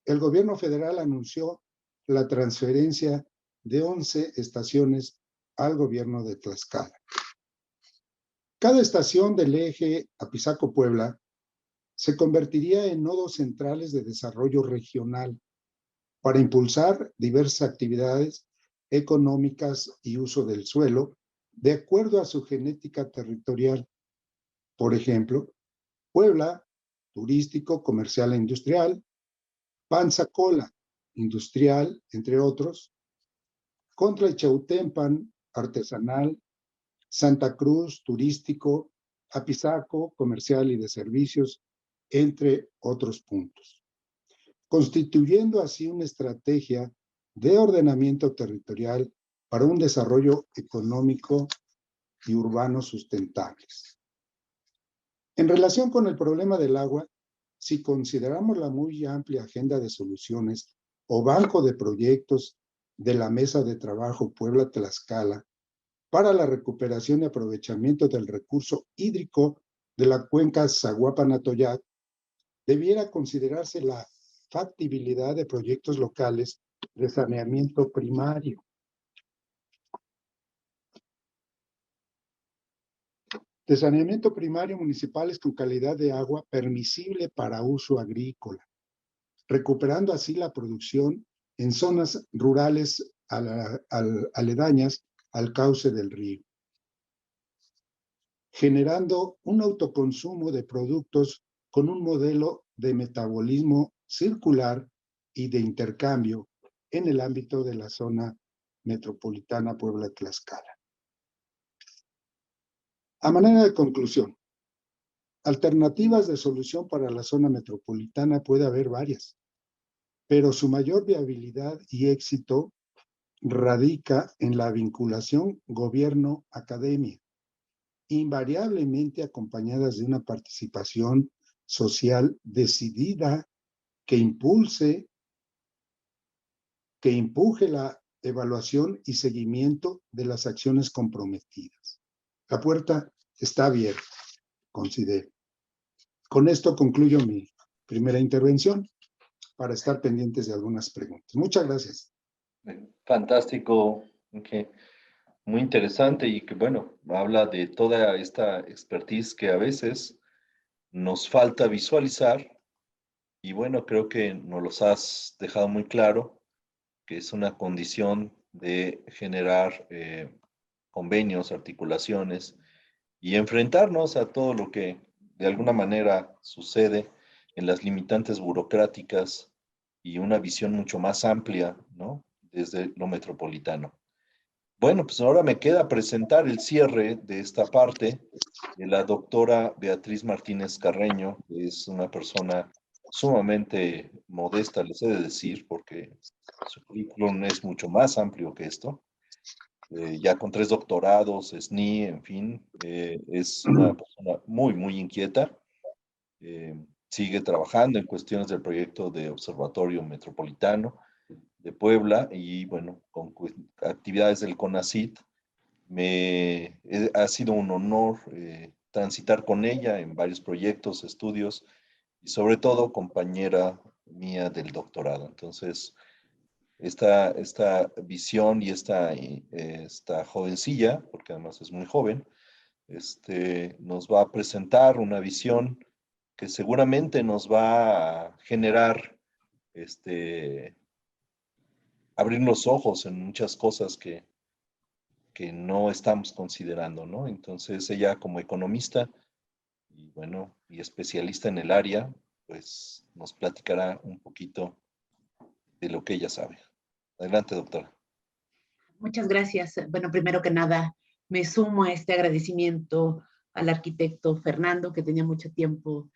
el gobierno federal anunció la transferencia de 11 estaciones al gobierno de Tlaxcala. Cada estación del eje Apizaco-Puebla se convertiría en nodos centrales de desarrollo regional para impulsar diversas actividades económicas y uso del suelo de acuerdo a su genética territorial. Por ejemplo, Puebla, turístico, comercial e industrial; Panzacola, industrial, entre otros; Contra y Chautempan, artesanal; Santa Cruz, turístico; Apizaco, comercial y de servicios, entre otros puntos, constituyendo así una estrategia de ordenamiento territorial para un desarrollo económico y urbano sustentables. En relación con el problema del agua, si consideramos la muy amplia agenda de soluciones o banco de proyectos de la Mesa de Trabajo Puebla-Tlaxcala para la recuperación y aprovechamiento del recurso hídrico de la cuenca Zaguapan-Atoyac, debiera considerarse la factibilidad de proyectos locales de saneamiento primario. De saneamiento primario municipales con calidad de agua permisible para uso agrícola, recuperando así la producción en zonas rurales aledañas al cauce del río, generando un autoconsumo de productos con un modelo de metabolismo circular y de intercambio en el ámbito de la zona metropolitana Puebla-Tlaxcala. A manera de conclusión, alternativas de solución para la zona metropolitana puede haber varias, pero su mayor viabilidad y éxito radica en la vinculación gobierno-academia, invariablemente acompañadas de una participación social decidida que impuje la evaluación y seguimiento de las acciones comprometidas. La puerta está abierta, considero. Con esto concluyo mi primera intervención. para estar pendientes de algunas preguntas. Muchas gracias. Fantástico, okay. Muy interesante y que bueno, habla de toda esta expertise que a veces nos falta visualizar y bueno, creo que nos los has dejado muy claro, que es una condición de generar convenios, articulaciones y enfrentarnos a todo lo que de alguna manera sucede en las limitantes burocráticas y una visión mucho más amplia, ¿no? Desde lo metropolitano. Bueno, pues ahora me queda presentar el cierre de esta parte de la doctora Beatriz Martínez Carreño, que es una persona sumamente modesta, les he de decir, porque su currículum es mucho más amplio que esto. Ya con 3 doctorados, SNI, en fin, es una persona muy, muy inquieta. Sigue trabajando en cuestiones del proyecto de Observatorio Metropolitano de Puebla y bueno, con actividades del CONACYT. Ha sido un honor transitar con ella en varios proyectos, estudios y sobre todo compañera mía del doctorado. Entonces, esta visión y esta jovencilla, porque además es muy joven, nos va a presentar una visión que seguramente nos va a generar abrir los ojos en muchas cosas que no estamos considerando, ¿no? Entonces ella como economista y bueno, y especialista en el área, pues nos platicará un poquito de lo que ella sabe. Adelante, doctora. Muchas gracias. Bueno, primero que nada, me sumo a este agradecimiento al arquitecto Fernando, que tenía mucho tiempo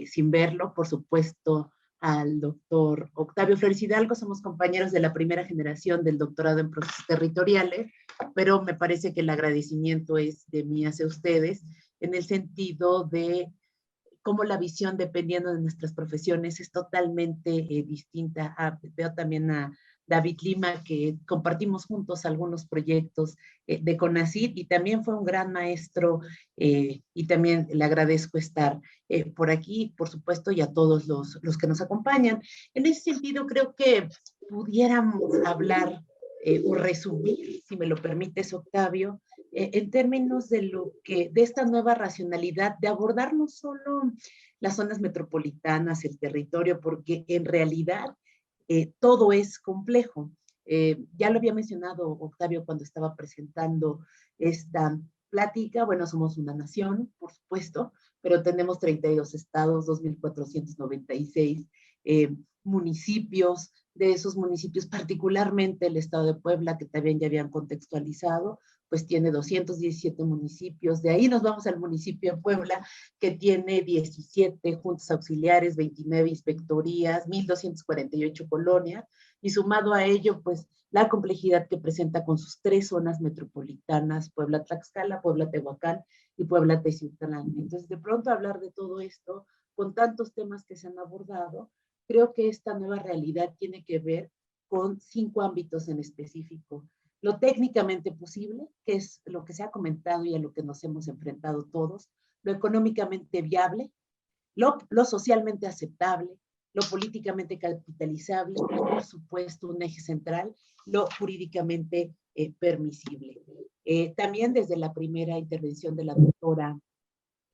sin verlo, por supuesto, al doctor Octavio Flores Hidalgo. Somos compañeros de la primera generación del doctorado en procesos territoriales, pero me parece que el agradecimiento es de mí hacia ustedes, en el sentido de cómo la visión, dependiendo de nuestras profesiones, es totalmente distinta. Veo también a David Lima, que compartimos juntos algunos proyectos de CONACYT, y también fue un gran maestro, y también le agradezco estar por aquí, por supuesto, y a todos los que nos acompañan. En ese sentido, creo que pudiéramos hablar o resumir, si me lo permites, Octavio, en términos de esta nueva racionalidad, de abordar no solo las zonas metropolitanas, el territorio, porque en realidad todo es complejo. Ya lo había mencionado Octavio cuando estaba presentando esta plática. Bueno, somos una nación, por supuesto, pero tenemos 32 estados, 2.496 municipios. De esos municipios, particularmente el estado de Puebla, que también ya habían contextualizado, pues tiene 217 municipios. De ahí nos vamos al municipio de Puebla, que tiene 17 juntas auxiliares, 29 inspectorías, 1.248 colonias, y sumado a ello, pues la complejidad que presenta con sus 3 zonas metropolitanas, Puebla-Tlaxcala, Puebla-Tehuacán y Puebla-Teciutlán. Entonces, de pronto hablar de todo esto, con tantos temas que se han abordado, creo que esta nueva realidad tiene que ver con 5 ámbitos en específico. Lo técnicamente posible, que es lo que se ha comentado y a lo que nos hemos enfrentado todos, lo económicamente viable, lo socialmente aceptable, lo políticamente capitalizable y, por supuesto, un eje central, lo jurídicamente permisible. También desde la primera intervención de la doctora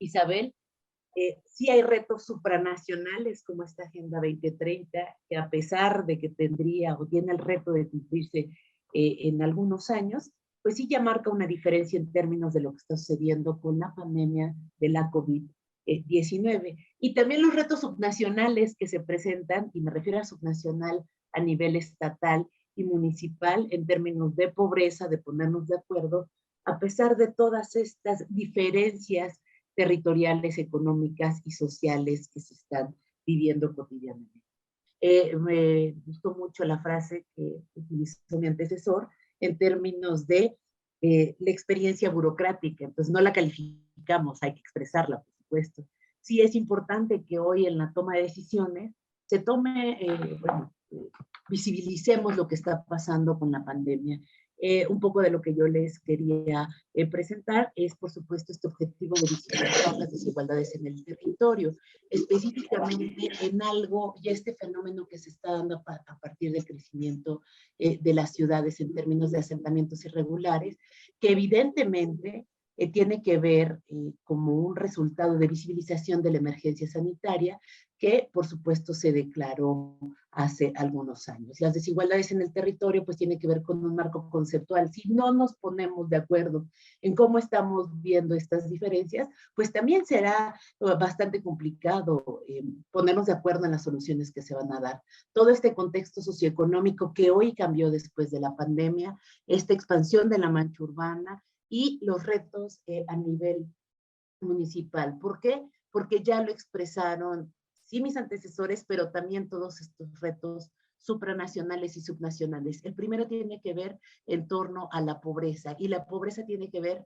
Isabel, sí hay retos supranacionales como esta Agenda 2030, que a pesar de que tendría o tiene el reto de cumplirse en algunos años, pues sí ya marca una diferencia en términos de lo que está sucediendo con la pandemia de la COVID-19. Y también los retos subnacionales que se presentan, y me refiero a subnacional a nivel estatal y municipal, en términos de pobreza, de ponernos de acuerdo, a pesar de todas estas diferencias territoriales, económicas y sociales que se están viviendo cotidianamente. Me gustó mucho la frase que utilizó mi antecesor en términos de la experiencia burocrática. Entonces no la calificamos, hay que expresarla, por supuesto. Sí es importante que hoy en la toma de decisiones se tome, visibilicemos lo que está pasando con la pandemia. Un poco de lo que yo les quería presentar es, por supuesto, este objetivo de visibilizar las desigualdades en el territorio, específicamente en algo, y este fenómeno que se está dando a partir del crecimiento de las ciudades en términos de asentamientos irregulares, que evidentemente tiene que ver como un resultado de visibilización de la emergencia sanitaria que, por supuesto, se declaró hace algunos años. Las desigualdades en el territorio, pues, tienen que ver con un marco conceptual. Si no nos ponemos de acuerdo en cómo estamos viendo estas diferencias, pues también será bastante complicado ponernos de acuerdo en las soluciones que se van a dar. Todo este contexto socioeconómico que hoy cambió después de la pandemia, esta expansión de la mancha urbana, y los retos a nivel municipal. ¿Por qué? Porque ya lo expresaron, sí, mis antecesores, pero también todos estos retos supranacionales y subnacionales. El primero tiene que ver en torno a la pobreza, y la pobreza tiene que ver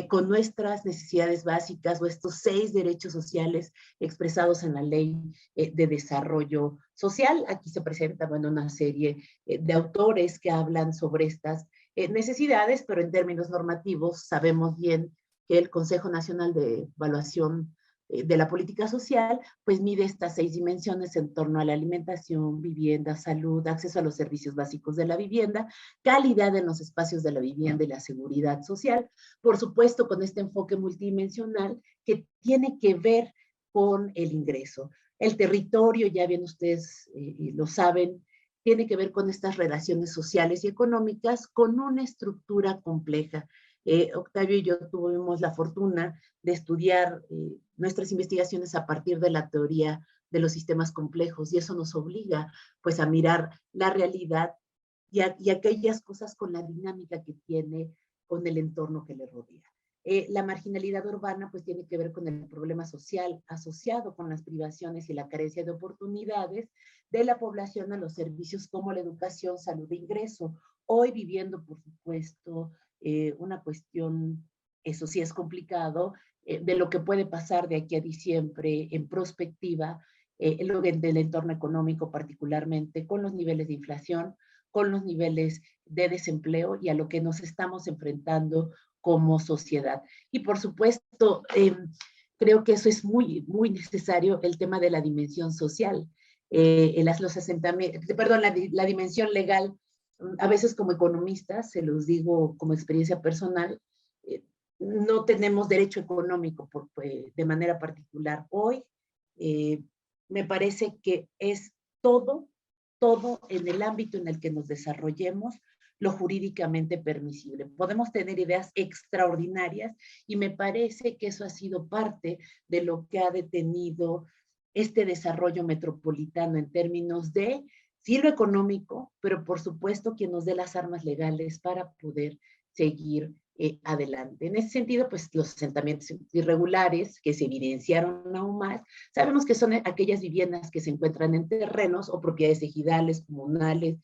con nuestras necesidades básicas o estos 6 derechos sociales expresados en la Ley de Desarrollo Social. Aquí se presenta, bueno, una serie de autores que hablan sobre estas necesidades, pero en términos normativos sabemos bien que el Consejo Nacional de Evaluación de la Política Social, pues mide estas 6 dimensiones en torno a la alimentación, vivienda, salud, acceso a los servicios básicos de la vivienda, calidad en los espacios de la vivienda y la seguridad social, por supuesto con este enfoque multidimensional que tiene que ver con el ingreso. El territorio, ya bien ustedes lo saben, tiene que ver con estas relaciones sociales y económicas con una estructura compleja. Octavio y yo tuvimos la fortuna de estudiar nuestras investigaciones a partir de la teoría de los sistemas complejos, y eso nos obliga pues a mirar la realidad y aquellas cosas con la dinámica que tiene con el entorno que le rodea. La marginalidad urbana pues tiene que ver con el problema social asociado con las privaciones y la carencia de oportunidades de la población a los servicios como la educación, salud e ingreso. Hoy viviendo, por supuesto, una cuestión, eso sí es complicado, de lo que puede pasar de aquí a diciembre en prospectiva, del entorno económico particularmente, con los niveles de inflación, con los niveles de desempleo y a lo que nos estamos enfrentando como sociedad. Y por supuesto, creo que eso es muy, muy necesario, el tema de la dimensión social, la dimensión legal. A veces como economistas, se los digo como experiencia personal, no tenemos derecho económico de manera particular. Hoy me parece que es todo en el ámbito en el que nos desarrollemos, lo jurídicamente permisible. Podemos tener ideas extraordinarias y me parece que eso ha sido parte de lo que ha detenido este desarrollo metropolitano en términos de, sí, lo económico, pero por supuesto que nos dé las armas legales para poder seguir adelante. En ese sentido, pues los asentamientos irregulares que se evidenciaron aún más, sabemos que son aquellas viviendas que se encuentran en terrenos o propiedades ejidales, comunales,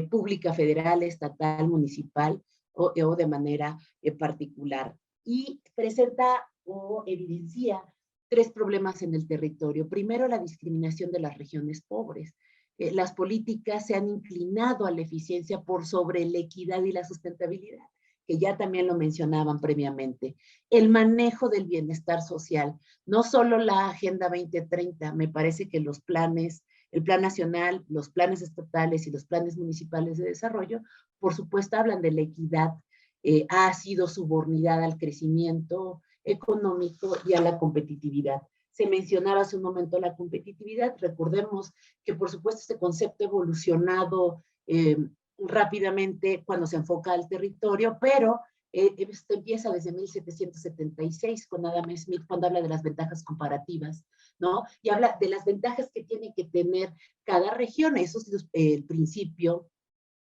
pública, federal, estatal, municipal o de manera particular. Y presenta o evidencia 3 problemas en el territorio. Primero, la discriminación de las regiones pobres. Las políticas se han inclinado a la eficiencia por sobre la equidad y la sustentabilidad, que ya también lo mencionaban previamente. El manejo del bienestar social, no solo la Agenda 2030, me parece que los planes, el Plan Nacional, los planes estatales y los planes municipales de desarrollo, por supuesto hablan de la equidad, ha sido subordinada al crecimiento económico y a la competitividad. Se mencionaba hace un momento la competitividad, recordemos que por supuesto este concepto ha evolucionado rápidamente cuando se enfoca al territorio, pero esto empieza desde 1776 con Adam Smith, cuando habla de las ventajas comparativas, ¿no? Y habla de las ventajas que tiene que tener cada región. Eso es el principio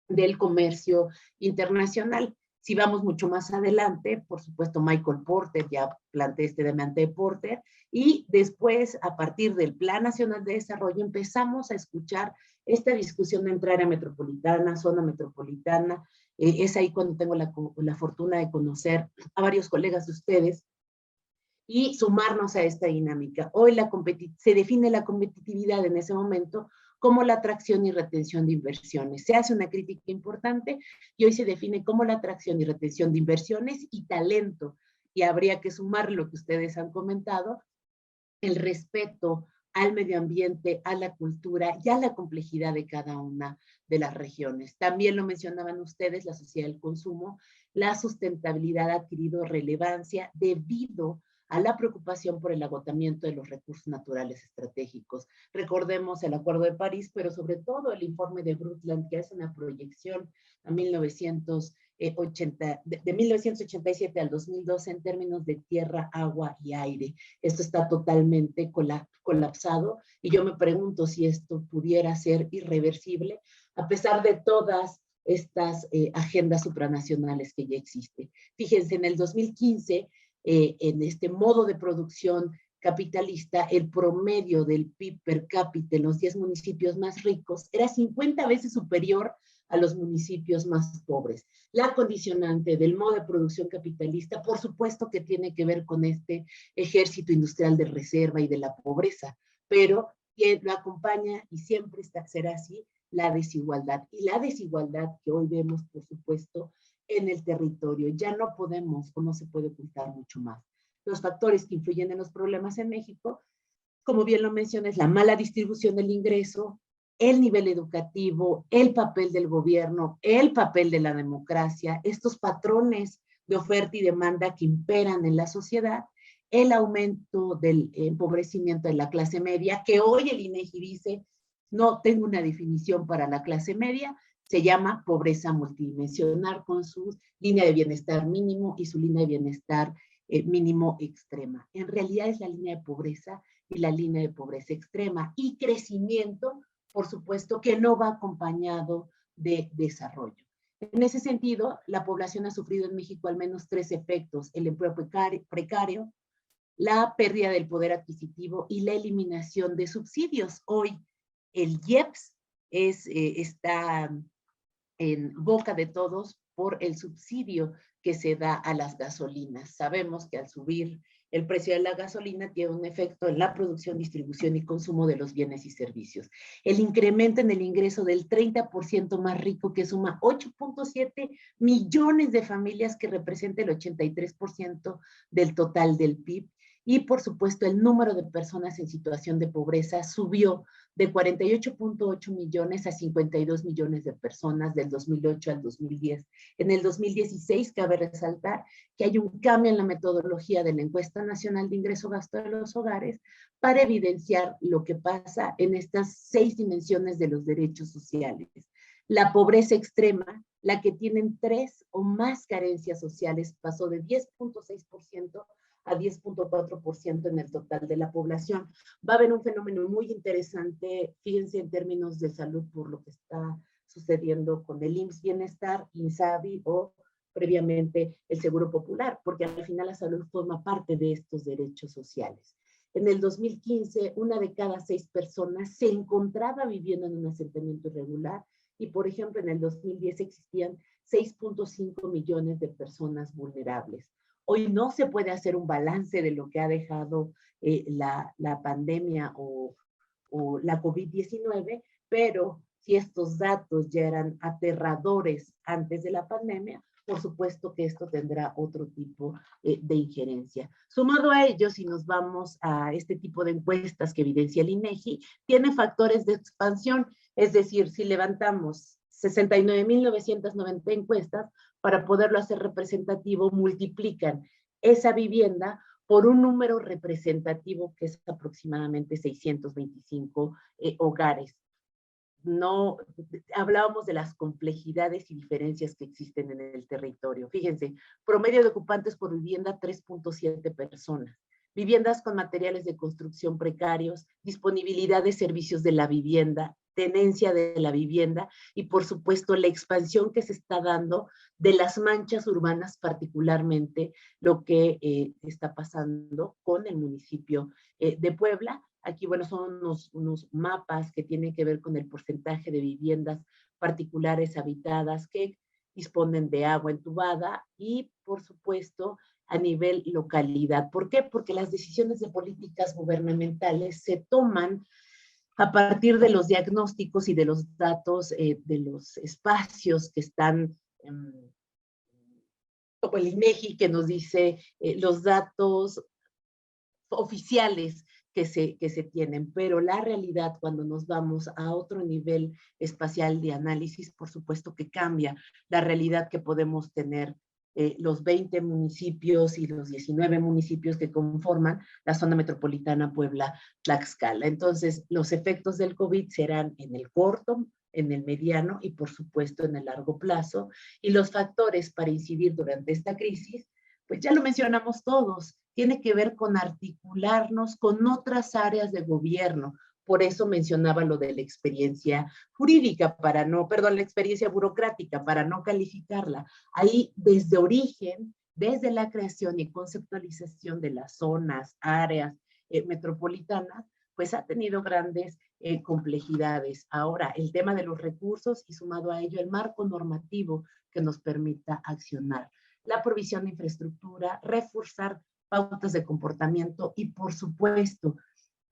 del comercio internacional. Si vamos mucho más adelante, por supuesto, Michael Porter ya plantea este demanda de Porter, y después, a partir del Plan Nacional de Desarrollo, empezamos a escuchar esta discusión entre área metropolitana, zona metropolitana. Es ahí cuando tengo la fortuna de conocer a varios colegas de ustedes y sumarnos a esta dinámica. Hoy se define la competitividad en ese momento como la atracción y retención de inversiones. Se hace una crítica importante y hoy se define como la atracción y retención de inversiones y talento. Y habría que sumar lo que ustedes han comentado, el respeto al medio ambiente, a la cultura y a la complejidad de cada una de las regiones. También lo mencionaban ustedes, la sociedad del consumo, la sustentabilidad ha adquirido relevancia debido a la preocupación por el agotamiento de los recursos naturales estratégicos. Recordemos el Acuerdo de París, pero sobre todo el informe de Brundtland, que hace una proyección a 1987 al 2012 en términos de tierra, agua y aire. Esto está totalmente colapsado y yo me pregunto si esto pudiera ser irreversible a pesar de todas estas agendas supranacionales que ya existen. Fíjense, en el 2015, en este modo de producción capitalista, el promedio del PIB per cápita en los 10 municipios más ricos era 50 veces superior a los municipios más pobres. La condicionante del modo de producción capitalista, por supuesto que tiene que ver con este ejército industrial de reserva y de la pobreza, pero lo acompaña y siempre será así la desigualdad. Y la desigualdad que hoy vemos, por supuesto, en el territorio. Ya no podemos o no se puede ocultar mucho más. Los factores que influyen en los problemas en México, como bien lo mencioné, es la mala distribución del ingreso, el nivel educativo, el papel del gobierno, el papel de la democracia, estos patrones de oferta y demanda que imperan en la sociedad, el aumento del empobrecimiento de la clase media, que hoy el INEGI dice, no tengo una definición para la clase media, se llama pobreza multidimensional con su línea de bienestar mínimo y su línea de bienestar mínimo extrema. En realidad es la línea de pobreza y la línea de pobreza extrema y crecimiento, por supuesto, que no va acompañado de desarrollo. En ese sentido, la población ha sufrido en México al menos 3 efectos: el empleo precario, la pérdida del poder adquisitivo y la eliminación de subsidios. Hoy el IEPS está en boca de todos por el subsidio que se da a las gasolinas. Sabemos que al subir el precio de la gasolina tiene un efecto en la producción, distribución y consumo de los bienes y servicios. El incremento en el ingreso del 30% más rico, que suma 8.7 millones de familias, que representa el 83% del total del PIB. Y por supuesto el número de personas en situación de pobreza subió de 48.8 millones a 52 millones de personas del 2008 al 2010. En el 2016 cabe resaltar que hay un cambio en la metodología de la Encuesta Nacional de Ingreso-Gasto de los Hogares para evidenciar lo que pasa en estas 6 dimensiones de los derechos sociales. La pobreza extrema, la que tienen 3 o más carencias sociales, pasó de 10.6% a 10.4% en el total de la población. Va a haber un fenómeno muy interesante, fíjense, en términos de salud, por lo que está sucediendo con el IMSS Bienestar, INSABI o previamente el Seguro Popular, porque al final la salud forma parte de estos derechos sociales. En el 2015, 1 de cada 6 personas se encontraba viviendo en un asentamiento irregular y, por ejemplo, en el 2010 existían 6.5 millones de personas vulnerables. Hoy no se puede hacer un balance de lo que ha dejado la pandemia o la COVID-19, pero si estos datos ya eran aterradores antes de la pandemia, por supuesto que esto tendrá otro tipo de injerencia. Sumado a ello, si nos vamos a este tipo de encuestas que evidencia el INEGI, tiene factores de expansión, es decir, si levantamos 69.990 encuestas, para poderlo hacer representativo, multiplican esa vivienda por un número representativo que es aproximadamente 625 hogares. No, hablábamos de las complejidades y diferencias que existen en el territorio. Fíjense, promedio de ocupantes por vivienda, 3.7 personas. Viviendas con materiales de construcción precarios, disponibilidad de servicios de la vivienda, tenencia de la vivienda y, por supuesto, la expansión que se está dando de las manchas urbanas, particularmente lo que está pasando con el municipio de Puebla. Aquí, bueno, son unos mapas que tienen que ver con el porcentaje de viviendas particulares habitadas que disponen de agua entubada y, por supuesto, a nivel localidad. ¿Por qué? Porque las decisiones de políticas gubernamentales se toman a partir de los diagnósticos y de los datos de los espacios que están, como el INEGI, que nos dice los datos oficiales que se tienen, pero la realidad cuando nos vamos a otro nivel espacial de análisis, por supuesto que cambia la realidad que podemos tener los 20 municipios y los 19 municipios que conforman la zona metropolitana Puebla-Tlaxcala. Entonces, los efectos del COVID serán en el corto, en el mediano y, por supuesto, en el largo plazo. Y los factores para incidir durante esta crisis, pues ya lo mencionamos todos, tiene que ver con articularnos con otras áreas de gobierno. Por eso mencionaba lo de la experiencia jurídica, la experiencia burocrática, para no calificarla. Ahí, desde origen, desde la creación y conceptualización de las zonas, áreas metropolitanas, pues ha tenido grandes complejidades. Ahora, el tema de los recursos y sumado a ello el marco normativo que nos permita accionar. La provisión de infraestructura, reforzar pautas de comportamiento y, por supuesto,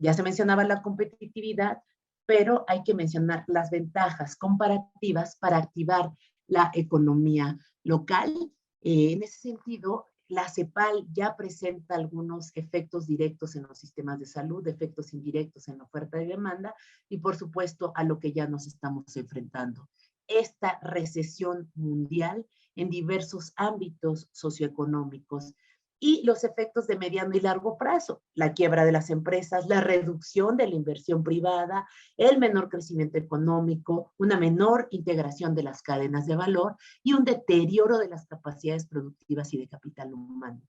ya se mencionaba la competitividad, pero hay que mencionar las ventajas comparativas para activar la economía local. En ese sentido, la CEPAL ya presenta algunos efectos directos en los sistemas de salud, efectos indirectos en la oferta y demanda, y por supuesto a lo que ya nos estamos enfrentando. Esta recesión mundial en diversos ámbitos socioeconómicos y los efectos de mediano y largo plazo, la quiebra de las empresas, la reducción de la inversión privada, el menor crecimiento económico, una menor integración de las cadenas de valor y un deterioro de las capacidades productivas y de capital humano.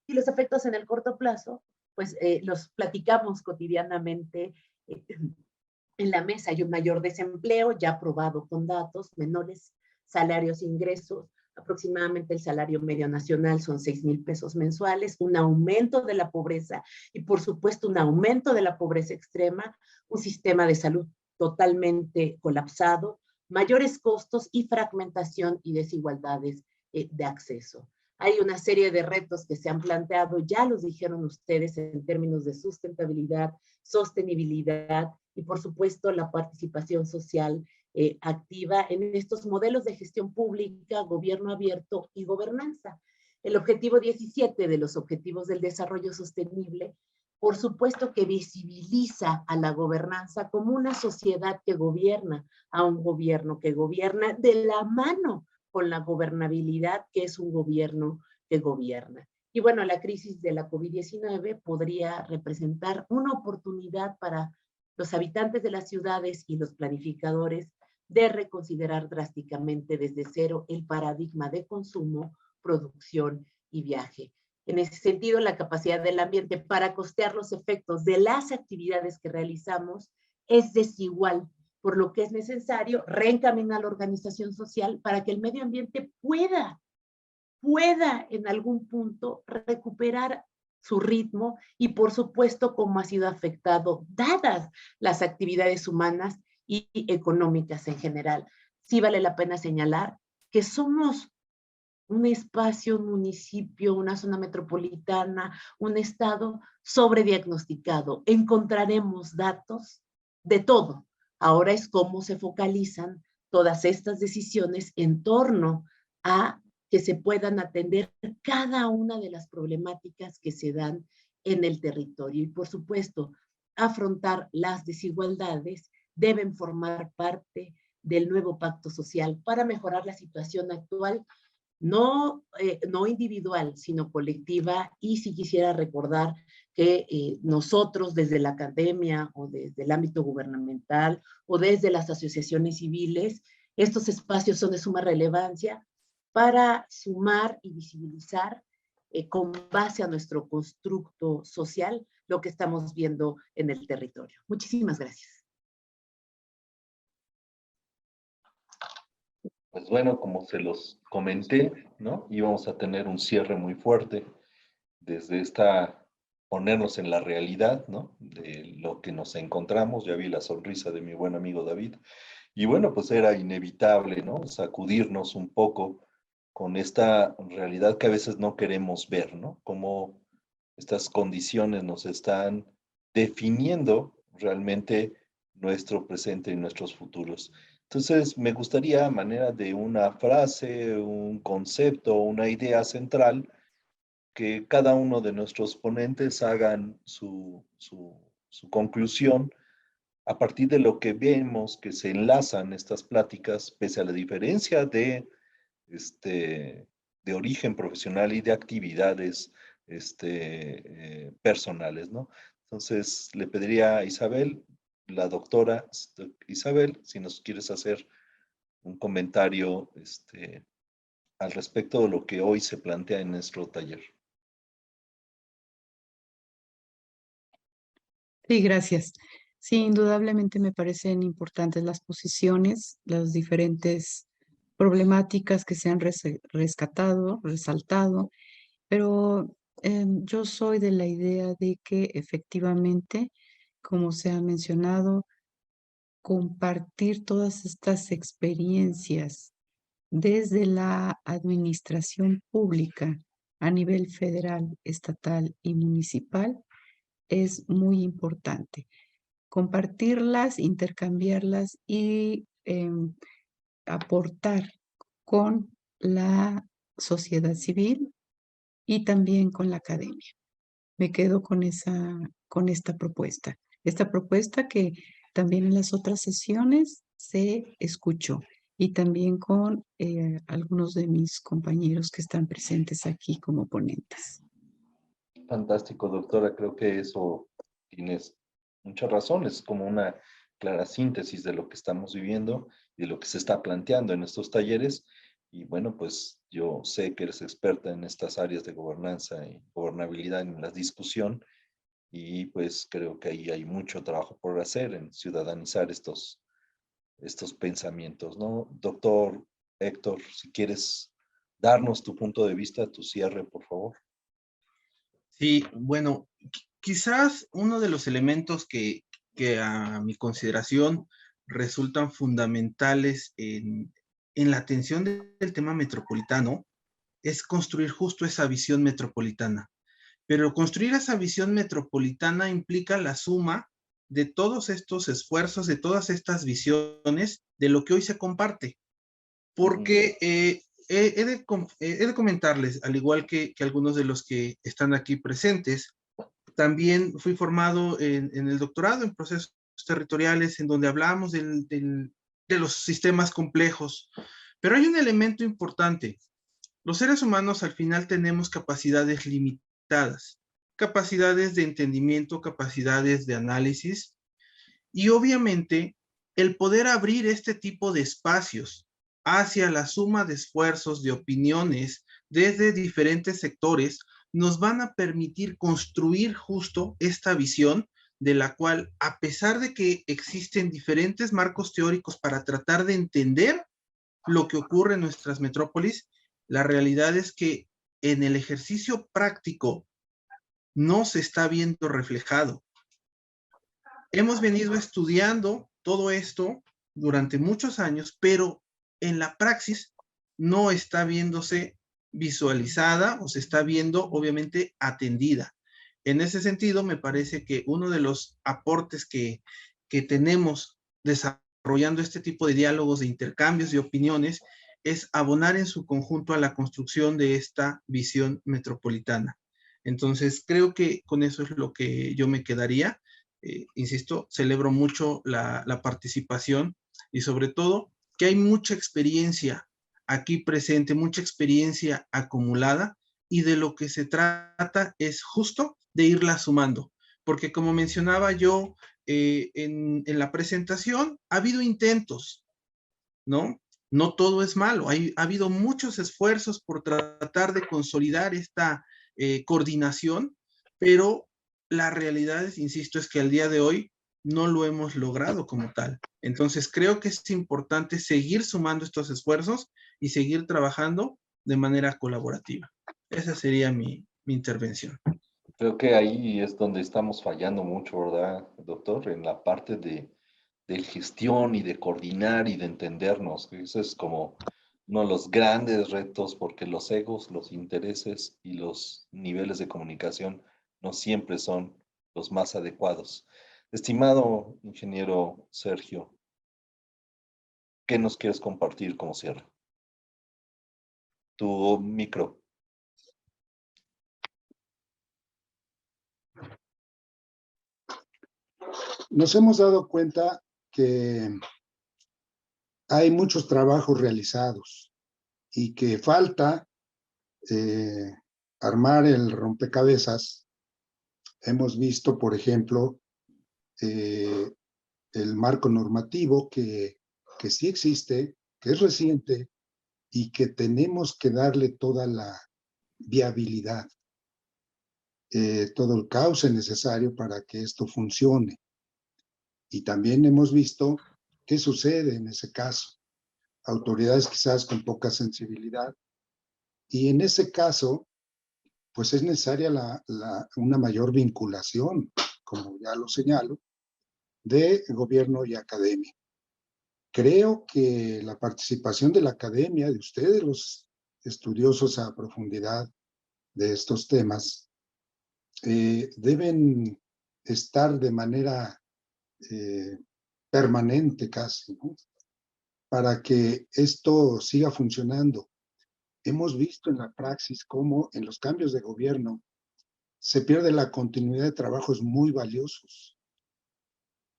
Y los efectos en el corto plazo, pues los platicamos cotidianamente en la mesa. Hay un mayor desempleo, ya probado con datos, menores salarios e ingresos. Aproximadamente el salario medio nacional son 6,000 pesos mensuales, un aumento de la pobreza y, por supuesto, un aumento de la pobreza extrema, un sistema de salud totalmente colapsado, mayores costos y fragmentación y desigualdades de acceso. Hay una serie de retos que se han planteado, ya los dijeron ustedes, en términos de sustentabilidad, sostenibilidad y, por supuesto, la participación social activa en estos modelos de gestión pública, gobierno abierto y gobernanza. El objetivo 17 de los Objetivos del Desarrollo Sostenible, por supuesto que visibiliza a la gobernanza como una sociedad que gobierna, a un gobierno que gobierna de la mano con la gobernabilidad, que es un gobierno que gobierna. Y bueno, la crisis de la COVID-19 podría representar una oportunidad para los habitantes de las ciudades y los planificadores de reconsiderar drásticamente desde cero el paradigma de consumo, producción y viaje. En ese sentido, la capacidad del ambiente para costear los efectos de las actividades que realizamos es desigual, por lo que es necesario reencaminar la organización social para que el medio ambiente pueda en algún punto recuperar su ritmo y, por supuesto, cómo ha sido afectado, dadas las actividades humanas y económicas en general. Sí vale la pena señalar que somos un espacio, un municipio, una zona metropolitana, un estado sobrediagnosticado. Encontraremos datos de todo. Ahora es cómo se focalizan todas estas decisiones en torno a que se puedan atender cada una de las problemáticas que se dan en el territorio. Y, por supuesto, afrontar las desigualdades deben formar parte del nuevo pacto social para mejorar la situación actual, no individual, sino colectiva. Y si quisiera recordar que nosotros desde la academia o desde el ámbito gubernamental o desde las asociaciones civiles, estos espacios son de suma relevancia para sumar y visibilizar con base a nuestro constructo social lo que estamos viendo en el territorio. Muchísimas gracias. Pues bueno, como se los comenté, ¿no? Íbamos a tener un cierre muy fuerte desde ponernos en la realidad, ¿no? De lo que nos encontramos. Ya vi la sonrisa de mi buen amigo David. Y bueno, pues era inevitable, ¿no? Sacudirnos un poco con esta realidad que a veces no queremos ver, ¿no? Cómo estas condiciones nos están definiendo realmente nuestro presente y nuestros futuros. Entonces, me gustaría, a manera de una frase, un concepto, una idea central, que cada uno de nuestros ponentes hagan su conclusión a partir de lo que vemos que se enlazan estas pláticas, pese a la diferencia de origen profesional y de actividades personales, ¿no? Entonces, le pediría a Isabel, la doctora Isabel, si nos quieres hacer un comentario al respecto de lo que hoy se plantea en nuestro taller. Sí, gracias. Sí, indudablemente me parecen importantes las posiciones, las diferentes problemáticas que se han rescatado, resaltado, pero yo soy de la idea de que efectivamente, como se ha mencionado, compartir todas estas experiencias desde la administración pública a nivel federal, estatal y municipal es muy importante. Compartirlas, intercambiarlas y aportar con la sociedad civil y también con la academia. Me quedo con esta propuesta. Esta propuesta que también en las otras sesiones se escuchó y también con algunos de mis compañeros que están presentes aquí como ponentes. Fantástico, doctora. Creo que eso tienes mucha razón. Es como una clara síntesis de lo que estamos viviendo y de lo que se está planteando en estos talleres. Y bueno, pues yo sé que eres experta en estas áreas de gobernanza y gobernabilidad en la discusión. Y pues creo que ahí hay mucho trabajo por hacer en ciudadanizar estos pensamientos, ¿no? Doctor Héctor, si quieres darnos tu punto de vista, tu cierre, por favor. Sí, bueno, quizás uno de los elementos que a mi consideración resultan fundamentales en la atención del tema metropolitano es construir justo esa visión metropolitana. Pero construir esa visión metropolitana implica la suma de todos estos esfuerzos, de todas estas visiones, de lo que hoy se comparte. Porque he de comentarles, al igual que algunos de los que están aquí presentes, también fui formado en el doctorado en procesos territoriales, en donde hablamos de los sistemas complejos. Pero hay un elemento importante. Los seres humanos al final tenemos capacidades limitadas, capacidades de entendimiento, capacidades de análisis, y obviamente el poder abrir este tipo de espacios hacia la suma de esfuerzos, de opiniones desde diferentes sectores, nos van a permitir construir justo esta visión de la cual, a pesar de que existen diferentes marcos teóricos para tratar de entender lo que ocurre en nuestras metrópolis, la realidad es que en el ejercicio práctico no se está viendo reflejado. Hemos venido estudiando todo esto durante muchos años, pero en la praxis no está viéndose visualizada o se está viendo obviamente atendida. En ese sentido, me parece que uno de los aportes que tenemos desarrollando este tipo de diálogos, de intercambios de opiniones, es abonar en su conjunto a la construcción de esta visión metropolitana. Entonces, creo que con eso es lo que yo me quedaría. Insisto, celebro mucho la participación y sobre todo que hay mucha experiencia aquí presente, mucha experiencia acumulada, y de lo que se trata es justo de irla sumando, porque como mencionaba yo en la presentación, ha habido intentos, ¿no? No todo es malo, ha habido muchos esfuerzos por tratar de consolidar esta coordinación, pero la realidad es, insisto, es que al día de hoy no lo hemos logrado como tal. Entonces creo que es importante seguir sumando estos esfuerzos y seguir trabajando de manera colaborativa. Esa sería mi intervención. Creo que ahí es donde estamos fallando mucho, ¿verdad, doctor? En la parte de gestión y de coordinar y de entendernos. Eso es como uno de los grandes retos, porque los egos, los intereses y los niveles de comunicación no siempre son los más adecuados. Estimado ingeniero Sergio, ¿qué nos quieres compartir como cierre? Tu micro. Nos hemos dado cuenta que hay muchos trabajos realizados y que falta armar el rompecabezas. Hemos visto, por ejemplo, el marco normativo que sí existe, que es reciente y que tenemos que darle toda la viabilidad, todo el cauce necesario para que esto funcione. Y también hemos visto qué sucede en ese caso. Autoridades quizás con poca sensibilidad. Y en ese caso, pues es necesaria una mayor vinculación, como ya lo señalo, de gobierno y academia. Creo que la participación de la academia, de ustedes, los estudiosos a profundidad de estos temas, deben estar de manera permanente casi, ¿no? Para que esto siga funcionando. Hemos visto en la praxis cómo en los cambios de gobierno se pierde la continuidad de trabajos muy valiosos.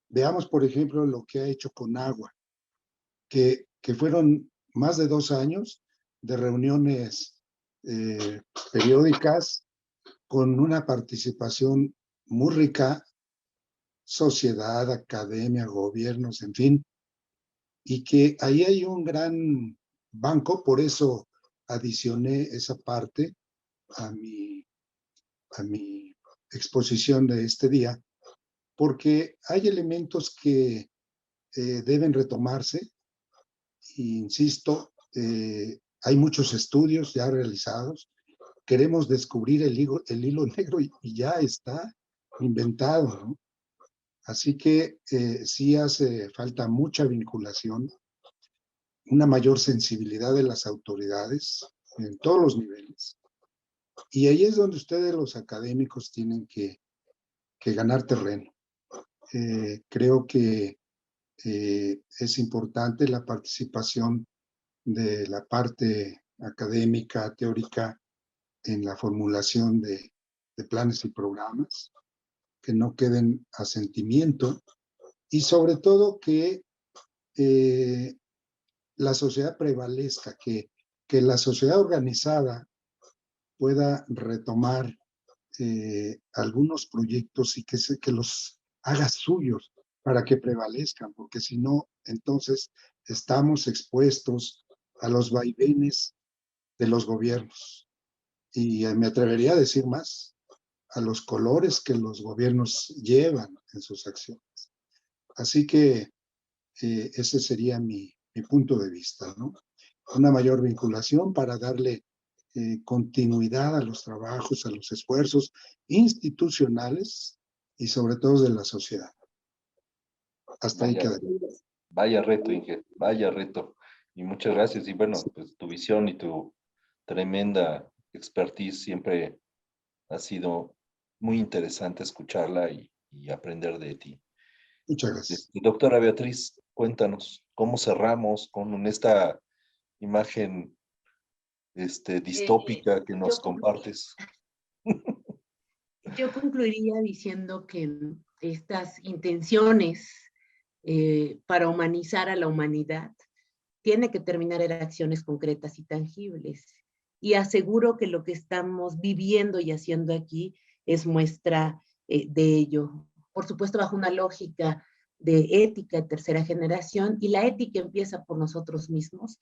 Veamos, por ejemplo, lo que ha hecho con agua, que fueron más de 2 años de reuniones periódicas con una participación muy rica, sociedad, academia, gobiernos, en fin, y que ahí hay un gran banco, por eso adicioné esa parte a mi exposición de este día, porque hay elementos que deben retomarse. Insisto, hay muchos estudios ya realizados. Queremos descubrir el hilo negro y ya está inventado, ¿no? Así que sí hace falta mucha vinculación, una mayor sensibilidad de las autoridades en todos los niveles. Y ahí es donde ustedes, los académicos, tienen que ganar terreno. Creo que es importante la participación de la parte académica, teórica, en la formulación de planes y programas, que no queden a sentimiento, y sobre todo que la sociedad prevalezca, que la sociedad organizada pueda retomar algunos proyectos y que los haga suyos para que prevalezcan, porque si no, entonces estamos expuestos a los vaivenes de los gobiernos. Y me atrevería a decir más, a los colores que los gobiernos llevan en sus acciones. Así que ese sería mi punto de vista, ¿no? Una mayor vinculación para darle continuidad a los trabajos, a los esfuerzos institucionales y sobre todo de la sociedad. Hasta ahí quedaría. Vaya reto, Inge, vaya reto. Y muchas gracias. Y bueno, pues tu visión y tu tremenda expertise siempre ha sido muy interesante escucharla y aprender de ti. Muchas gracias. Doctora Beatriz, cuéntanos, ¿cómo cerramos con esta imagen distópica que nos compartes? Yo concluiría diciendo que estas intenciones para humanizar a la humanidad tiene que terminar en acciones concretas y tangibles. Y aseguro que lo que estamos viviendo y haciendo aquí es muestra de ello. Por supuesto, bajo una lógica de ética de tercera generación, y la ética empieza por nosotros mismos,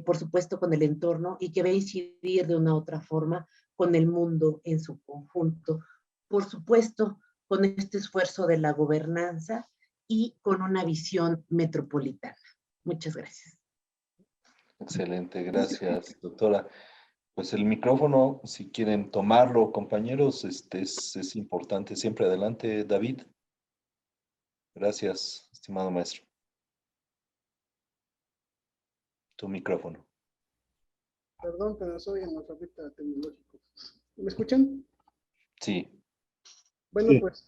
por supuesto con el entorno, y que va a incidir de una u otra forma con el mundo en su conjunto. Por supuesto, con este esfuerzo de la gobernanza y con una visión metropolitana. Muchas gracias. Excelente, gracias, doctora. Pues el micrófono, si quieren tomarlo, compañeros, es importante. Siempre adelante, David. Gracias, estimado maestro. Tu micrófono. Perdón, pero soy analfabeta tecnológico. ¿Me escuchan? Sí. Bueno, Sí. pues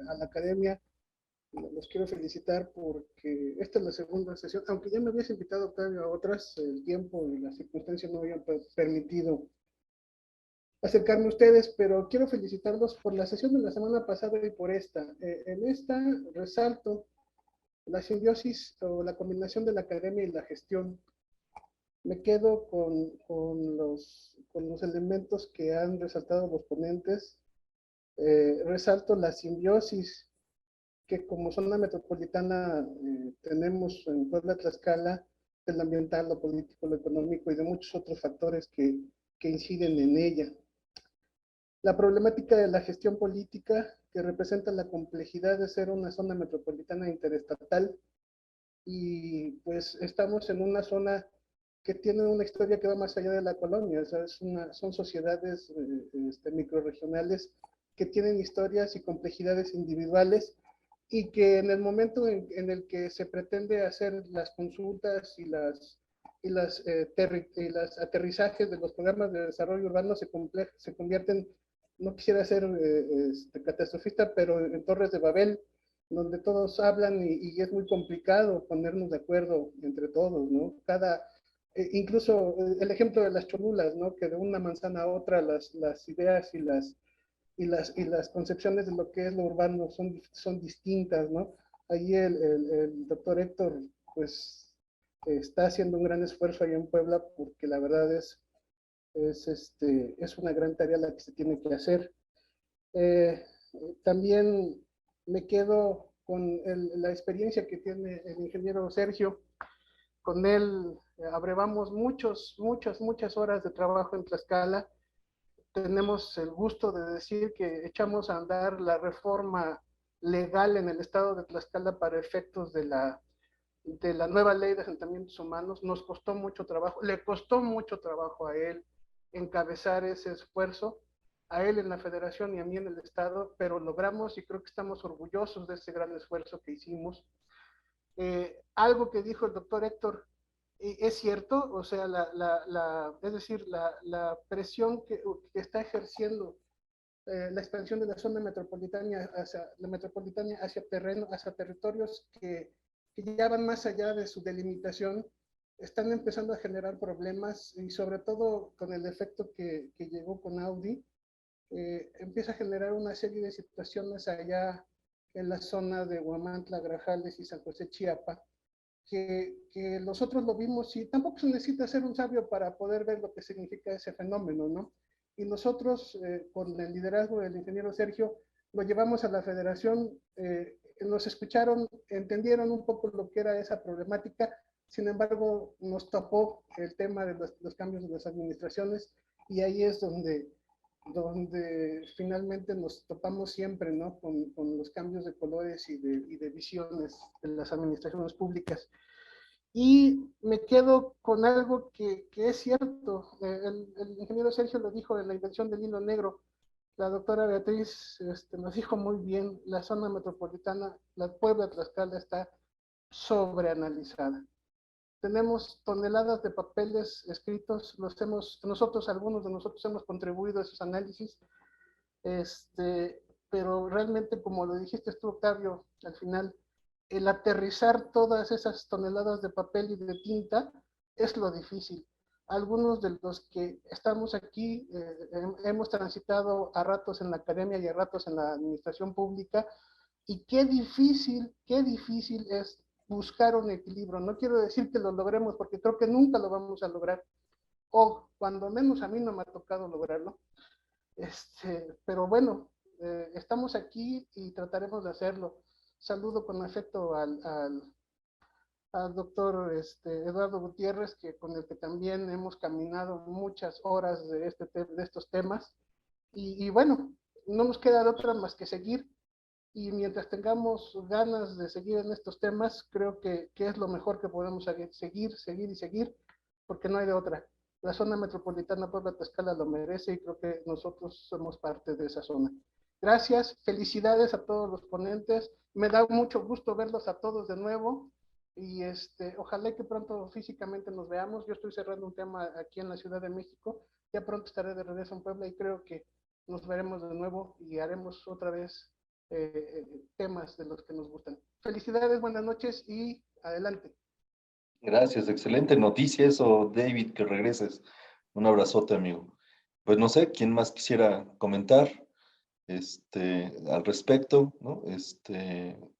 a la academia. Los quiero felicitar porque esta es la segunda sesión, aunque ya me habías invitado, Octavio, a otras, el tiempo y las circunstancias no habían permitido acercarme a ustedes, pero quiero felicitarlos por la sesión de la semana pasada y por esta. En esta resalto la simbiosis o la combinación de la academia y la gestión. Me quedo con los elementos que han resaltado los ponentes. Resalto la simbiosis que como zona metropolitana tenemos en Puebla, Tlaxcala, del ambiental, lo político, lo económico y de muchos otros factores que inciden en ella. La problemática de la gestión política, que representa la complejidad de ser una zona metropolitana interestatal, y pues estamos en una zona que tiene una historia que va más allá de la colonia, o sea, son sociedades microrregionales que tienen historias y complejidades individuales y que en el momento en el que se pretende hacer las consultas y los aterrizajes de los programas de desarrollo urbano se convierten, no quisiera ser catastrofista, pero en torres de Babel, donde todos hablan y es muy complicado ponernos de acuerdo entre todos, ¿no? Incluso el ejemplo de las cholulas, ¿no? Que de una manzana a otra las ideas y las concepciones de lo que es lo urbano son distintas, ¿no? Ahí el doctor Héctor, pues, está haciendo un gran esfuerzo allá en Puebla porque la verdad es una gran tarea la que se tiene que hacer. También me quedo con la experiencia que tiene el ingeniero Sergio. Con él abrevamos muchas horas de trabajo en Tlaxcala. Tenemos el gusto de decir que echamos a andar la reforma legal en el estado de Tlaxcala para efectos de la nueva ley de asentamientos humanos. Nos costó mucho trabajo, le costó mucho trabajo a él encabezar ese esfuerzo, a él en la federación y a mí en el estado, pero logramos y creo que estamos orgullosos de ese gran esfuerzo que hicimos. Algo que dijo el doctor Héctor es cierto, o sea, es decir, la presión que está ejerciendo la expansión de la zona metropolitana hacia territorios que ya van más allá de su delimitación, están empezando a generar problemas y sobre todo con el efecto que llegó con Audi, empieza a generar una serie de situaciones allá en la zona de Huamantla, Grajales y San José, Chiapa, que nosotros lo vimos y tampoco se necesita ser un sabio para poder ver lo que significa ese fenómeno, ¿no? Y nosotros, con el liderazgo del ingeniero Sergio, lo llevamos a la federación, nos escucharon, entendieron un poco lo que era esa problemática, sin embargo, nos topó el tema de los cambios de las administraciones y ahí es donde finalmente nos topamos siempre, ¿no? Con los cambios de colores y de visiones de las administraciones públicas. Y me quedo con algo que es cierto. El ingeniero Sergio lo dijo en la invención del hilo negro. La doctora Beatriz nos dijo muy bien, la zona metropolitana, la Puebla Tlaxcala está sobreanalizada. Tenemos toneladas de papeles escritos, algunos de nosotros hemos contribuido a esos análisis, pero realmente, como lo dijiste tú, Octavio, al final, el aterrizar todas esas toneladas de papel y de tinta es lo difícil. Algunos de los que estamos aquí hemos transitado a ratos en la academia y a ratos en la administración pública, y qué difícil es buscar un equilibrio. No quiero decir que lo logremos porque creo que nunca lo vamos a lograr, o cuando menos a mí no me ha tocado lograrlo. Pero bueno, estamos aquí y trataremos de hacerlo. Saludo con afecto al doctor Eduardo Gutiérrez, con el que también hemos caminado muchas horas de estos temas. Y bueno, no nos queda de otra más que seguir. Y mientras tengamos ganas de seguir en estos temas, creo que es lo mejor que podemos seguir, porque no hay de otra. La zona metropolitana Puebla-Tlaxcala lo merece y creo que nosotros somos parte de esa zona. Gracias, felicidades a todos los ponentes. Me da mucho gusto verlos a todos de nuevo y ojalá que pronto físicamente nos veamos. Yo estoy cerrando un tema aquí en la Ciudad de México. Ya pronto estaré de regreso en Puebla y creo que nos veremos de nuevo y haremos otra vez temas de los que nos gustan. Felicidades, buenas noches y adelante. Gracias, excelente noticia eso, David, que regreses. Un abrazote, amigo. Pues no sé, ¿quién más quisiera comentar al respecto, ¿no?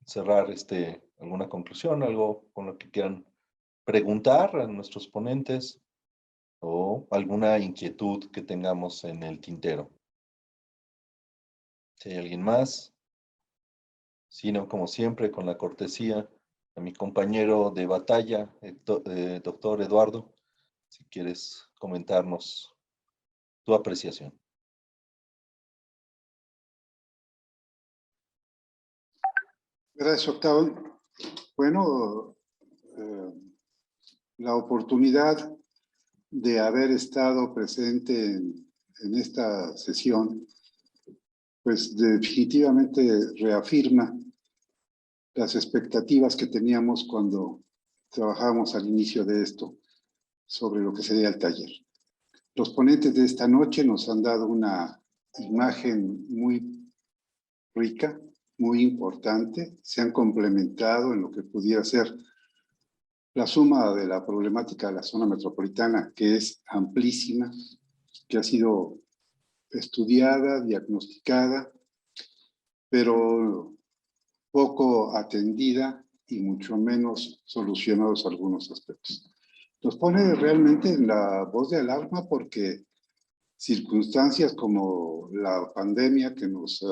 Cerrar alguna conclusión, algo con lo que quieran preguntar a nuestros ponentes o alguna inquietud que tengamos en el tintero. Si hay alguien más, si no, como siempre, con la cortesía a mi compañero de batalla, doctor Eduardo, si quieres comentarnos tu apreciación. Gracias, Octavio. Bueno, la oportunidad de haber estado presente en esta sesión, pues definitivamente reafirma las expectativas que teníamos cuando trabajamos al inicio de esto sobre lo que sería el taller. Los ponentes de esta noche nos han dado una imagen muy rica, muy importante, se han complementado en lo que pudiera ser la suma de la problemática de la zona metropolitana, que es amplísima, que ha sido estudiada, diagnosticada, pero poco atendida y mucho menos solucionados algunos aspectos. Nos pone realmente en la voz de alarma porque circunstancias como la pandemia que nos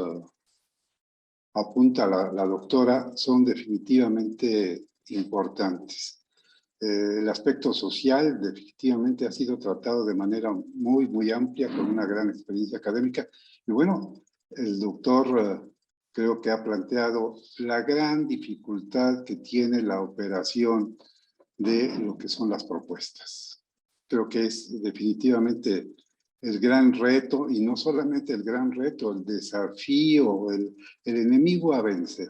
apunta la doctora son definitivamente importantes. El aspecto social definitivamente ha sido tratado de manera muy, muy amplia, con una gran experiencia académica. Y bueno, el doctor creo que ha planteado la gran dificultad que tiene la operación de lo que son las propuestas. Creo que es definitivamente el gran reto, y no solamente el gran reto, el desafío, el enemigo a vencer.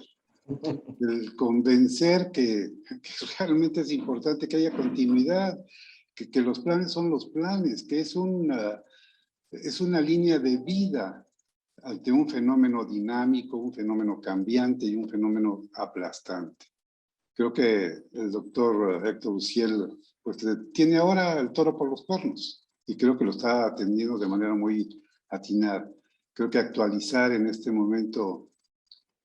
El convencer que realmente es importante que haya continuidad, que los planes son los planes, que es una línea de vida ante un fenómeno dinámico, un fenómeno cambiante y un fenómeno aplastante. Creo que el doctor Héctor Uciel pues, tiene ahora el toro por los cuernos y creo que lo está atendiendo de manera muy atinada. Creo que actualizar en este momento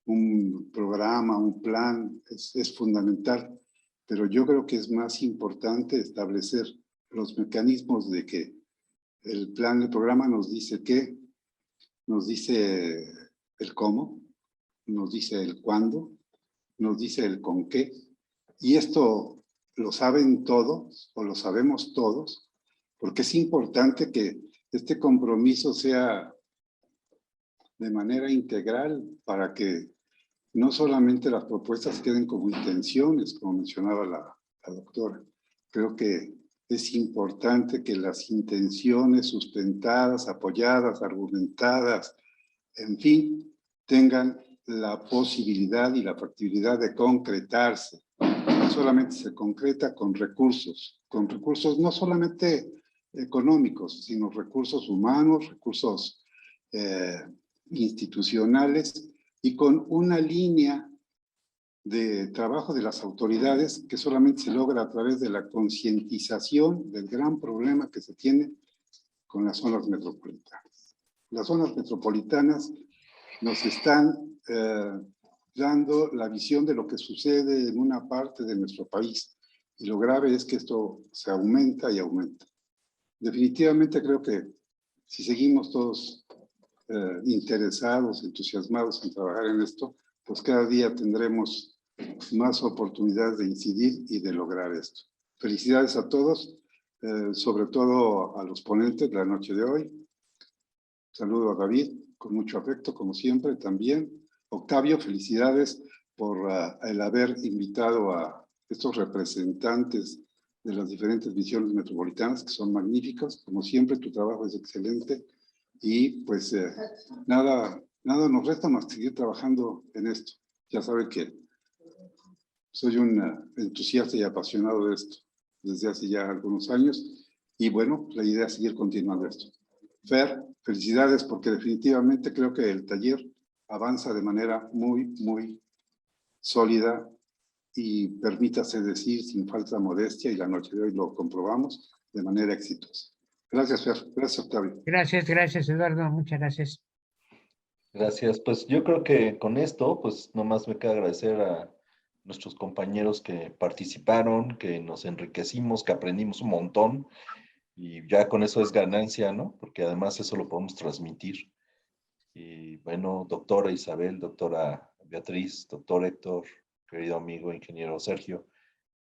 un programa, un plan, es fundamental, pero yo creo que es más importante establecer los mecanismos de que el plan, el programa nos dice qué, nos dice el cómo, nos dice el cuándo, nos dice el con qué, y esto lo saben todos, o lo sabemos todos, porque es importante que este compromiso sea de manera integral para que no solamente las propuestas queden como intenciones, como mencionaba la doctora. Creo que es importante que las intenciones sustentadas, apoyadas, argumentadas, en fin, tengan la posibilidad y la factibilidad de concretarse. Solamente se concreta con recursos no solamente económicos, sino recursos humanos, recursos institucionales, y con una línea de trabajo de las autoridades que solamente se logra a través de la concientización del gran problema que se tiene con las zonas metropolitanas. Las zonas metropolitanas nos están dando la visión de lo que sucede en una parte de nuestro país, y lo grave es que esto se aumenta y aumenta. Definitivamente creo que si seguimos todos interesados, entusiasmados en trabajar en esto, pues cada día tendremos más oportunidades de incidir y de lograr esto. Felicidades a todos, sobre todo a los ponentes de la noche de hoy. Saludo a David con mucho afecto, como siempre, también. Octavio, felicidades por el haber invitado a estos representantes de las diferentes visiones metropolitanas, que son magníficos. Como siempre, tu trabajo es excelente. Y pues nada nos resta más que seguir trabajando en esto. Ya sabe que soy un entusiasta y apasionado de esto desde hace ya algunos años, y bueno, la idea es seguir continuando esto. Fer, felicidades, porque definitivamente creo que el taller avanza de manera muy, muy sólida y permítase decir, sin falsa modestia, y la noche de hoy lo comprobamos, de manera exitosa. Gracias, Fer. Gracias, Octavio. Gracias, Eduardo. Muchas gracias. Gracias. Pues yo creo que con esto, pues nomás me queda agradecer a nuestros compañeros que participaron, que nos enriquecimos, que aprendimos un montón y ya con eso es ganancia, ¿no? Porque además eso lo podemos transmitir. Y bueno, doctora Isabel, doctora Beatriz, doctor Héctor, querido amigo ingeniero Sergio,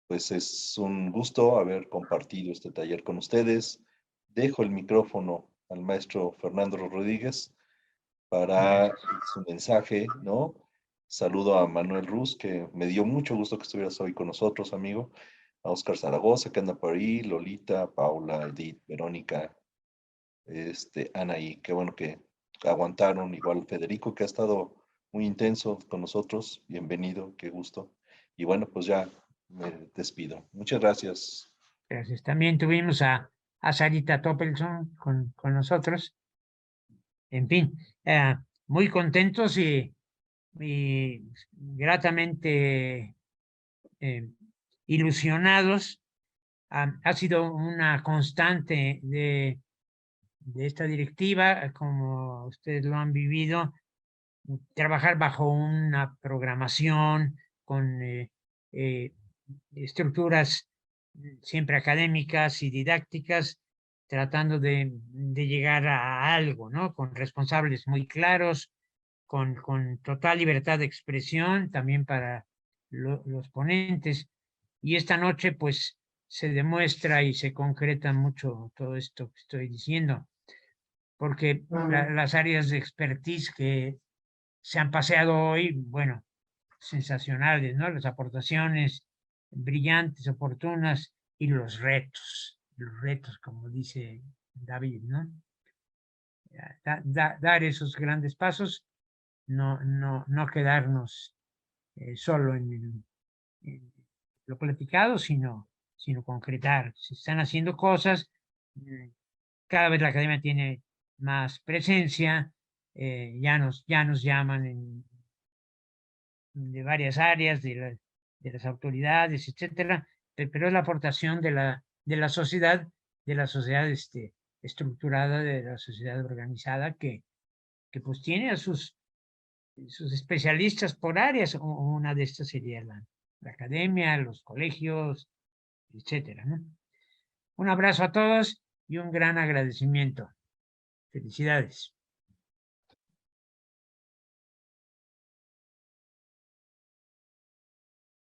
pues es un gusto haber compartido este taller con ustedes. Dejo el micrófono al maestro Fernando Rodríguez para su mensaje, ¿no? Saludo a Manuel Ruz, que me dio mucho gusto que estuvieras hoy con nosotros, amigo. A Oscar Zaragoza, que anda por ahí, Lolita, Paula, Edith, Verónica, Anaí, qué bueno que aguantaron, igual Federico, que ha estado muy intenso con nosotros. Bienvenido, qué gusto. Y bueno, pues ya me despido. Muchas gracias. Gracias. También tuvimos a Sarita Toppelson con nosotros. En fin, muy contentos y gratamente ilusionados. Ha sido una constante de esta directiva, como ustedes lo han vivido, trabajar bajo una programación con estructuras siempre académicas y didácticas, tratando de llegar a algo, ¿no? Con responsables muy claros, con total libertad de expresión también para los ponentes. Y esta noche, pues, se demuestra y se concreta mucho todo esto que estoy diciendo, porque las áreas de expertise que se han paseado hoy, bueno, sensacionales, ¿no? Las aportaciones brillantes, oportunas y los retos, como dice David, ¿no? Dar esos grandes pasos, no quedarnos solo en lo platicado, sino concretar. Se están haciendo cosas, cada vez la academia tiene más presencia, ya nos llaman de varias áreas, de las autoridades, etcétera, pero es la aportación de la sociedad, estructurada, de la sociedad organizada, que pues tiene a sus especialistas por áreas. Una de estas sería la academia, los colegios, etcétera, ¿no? Un abrazo a todos y un gran agradecimiento. Felicidades.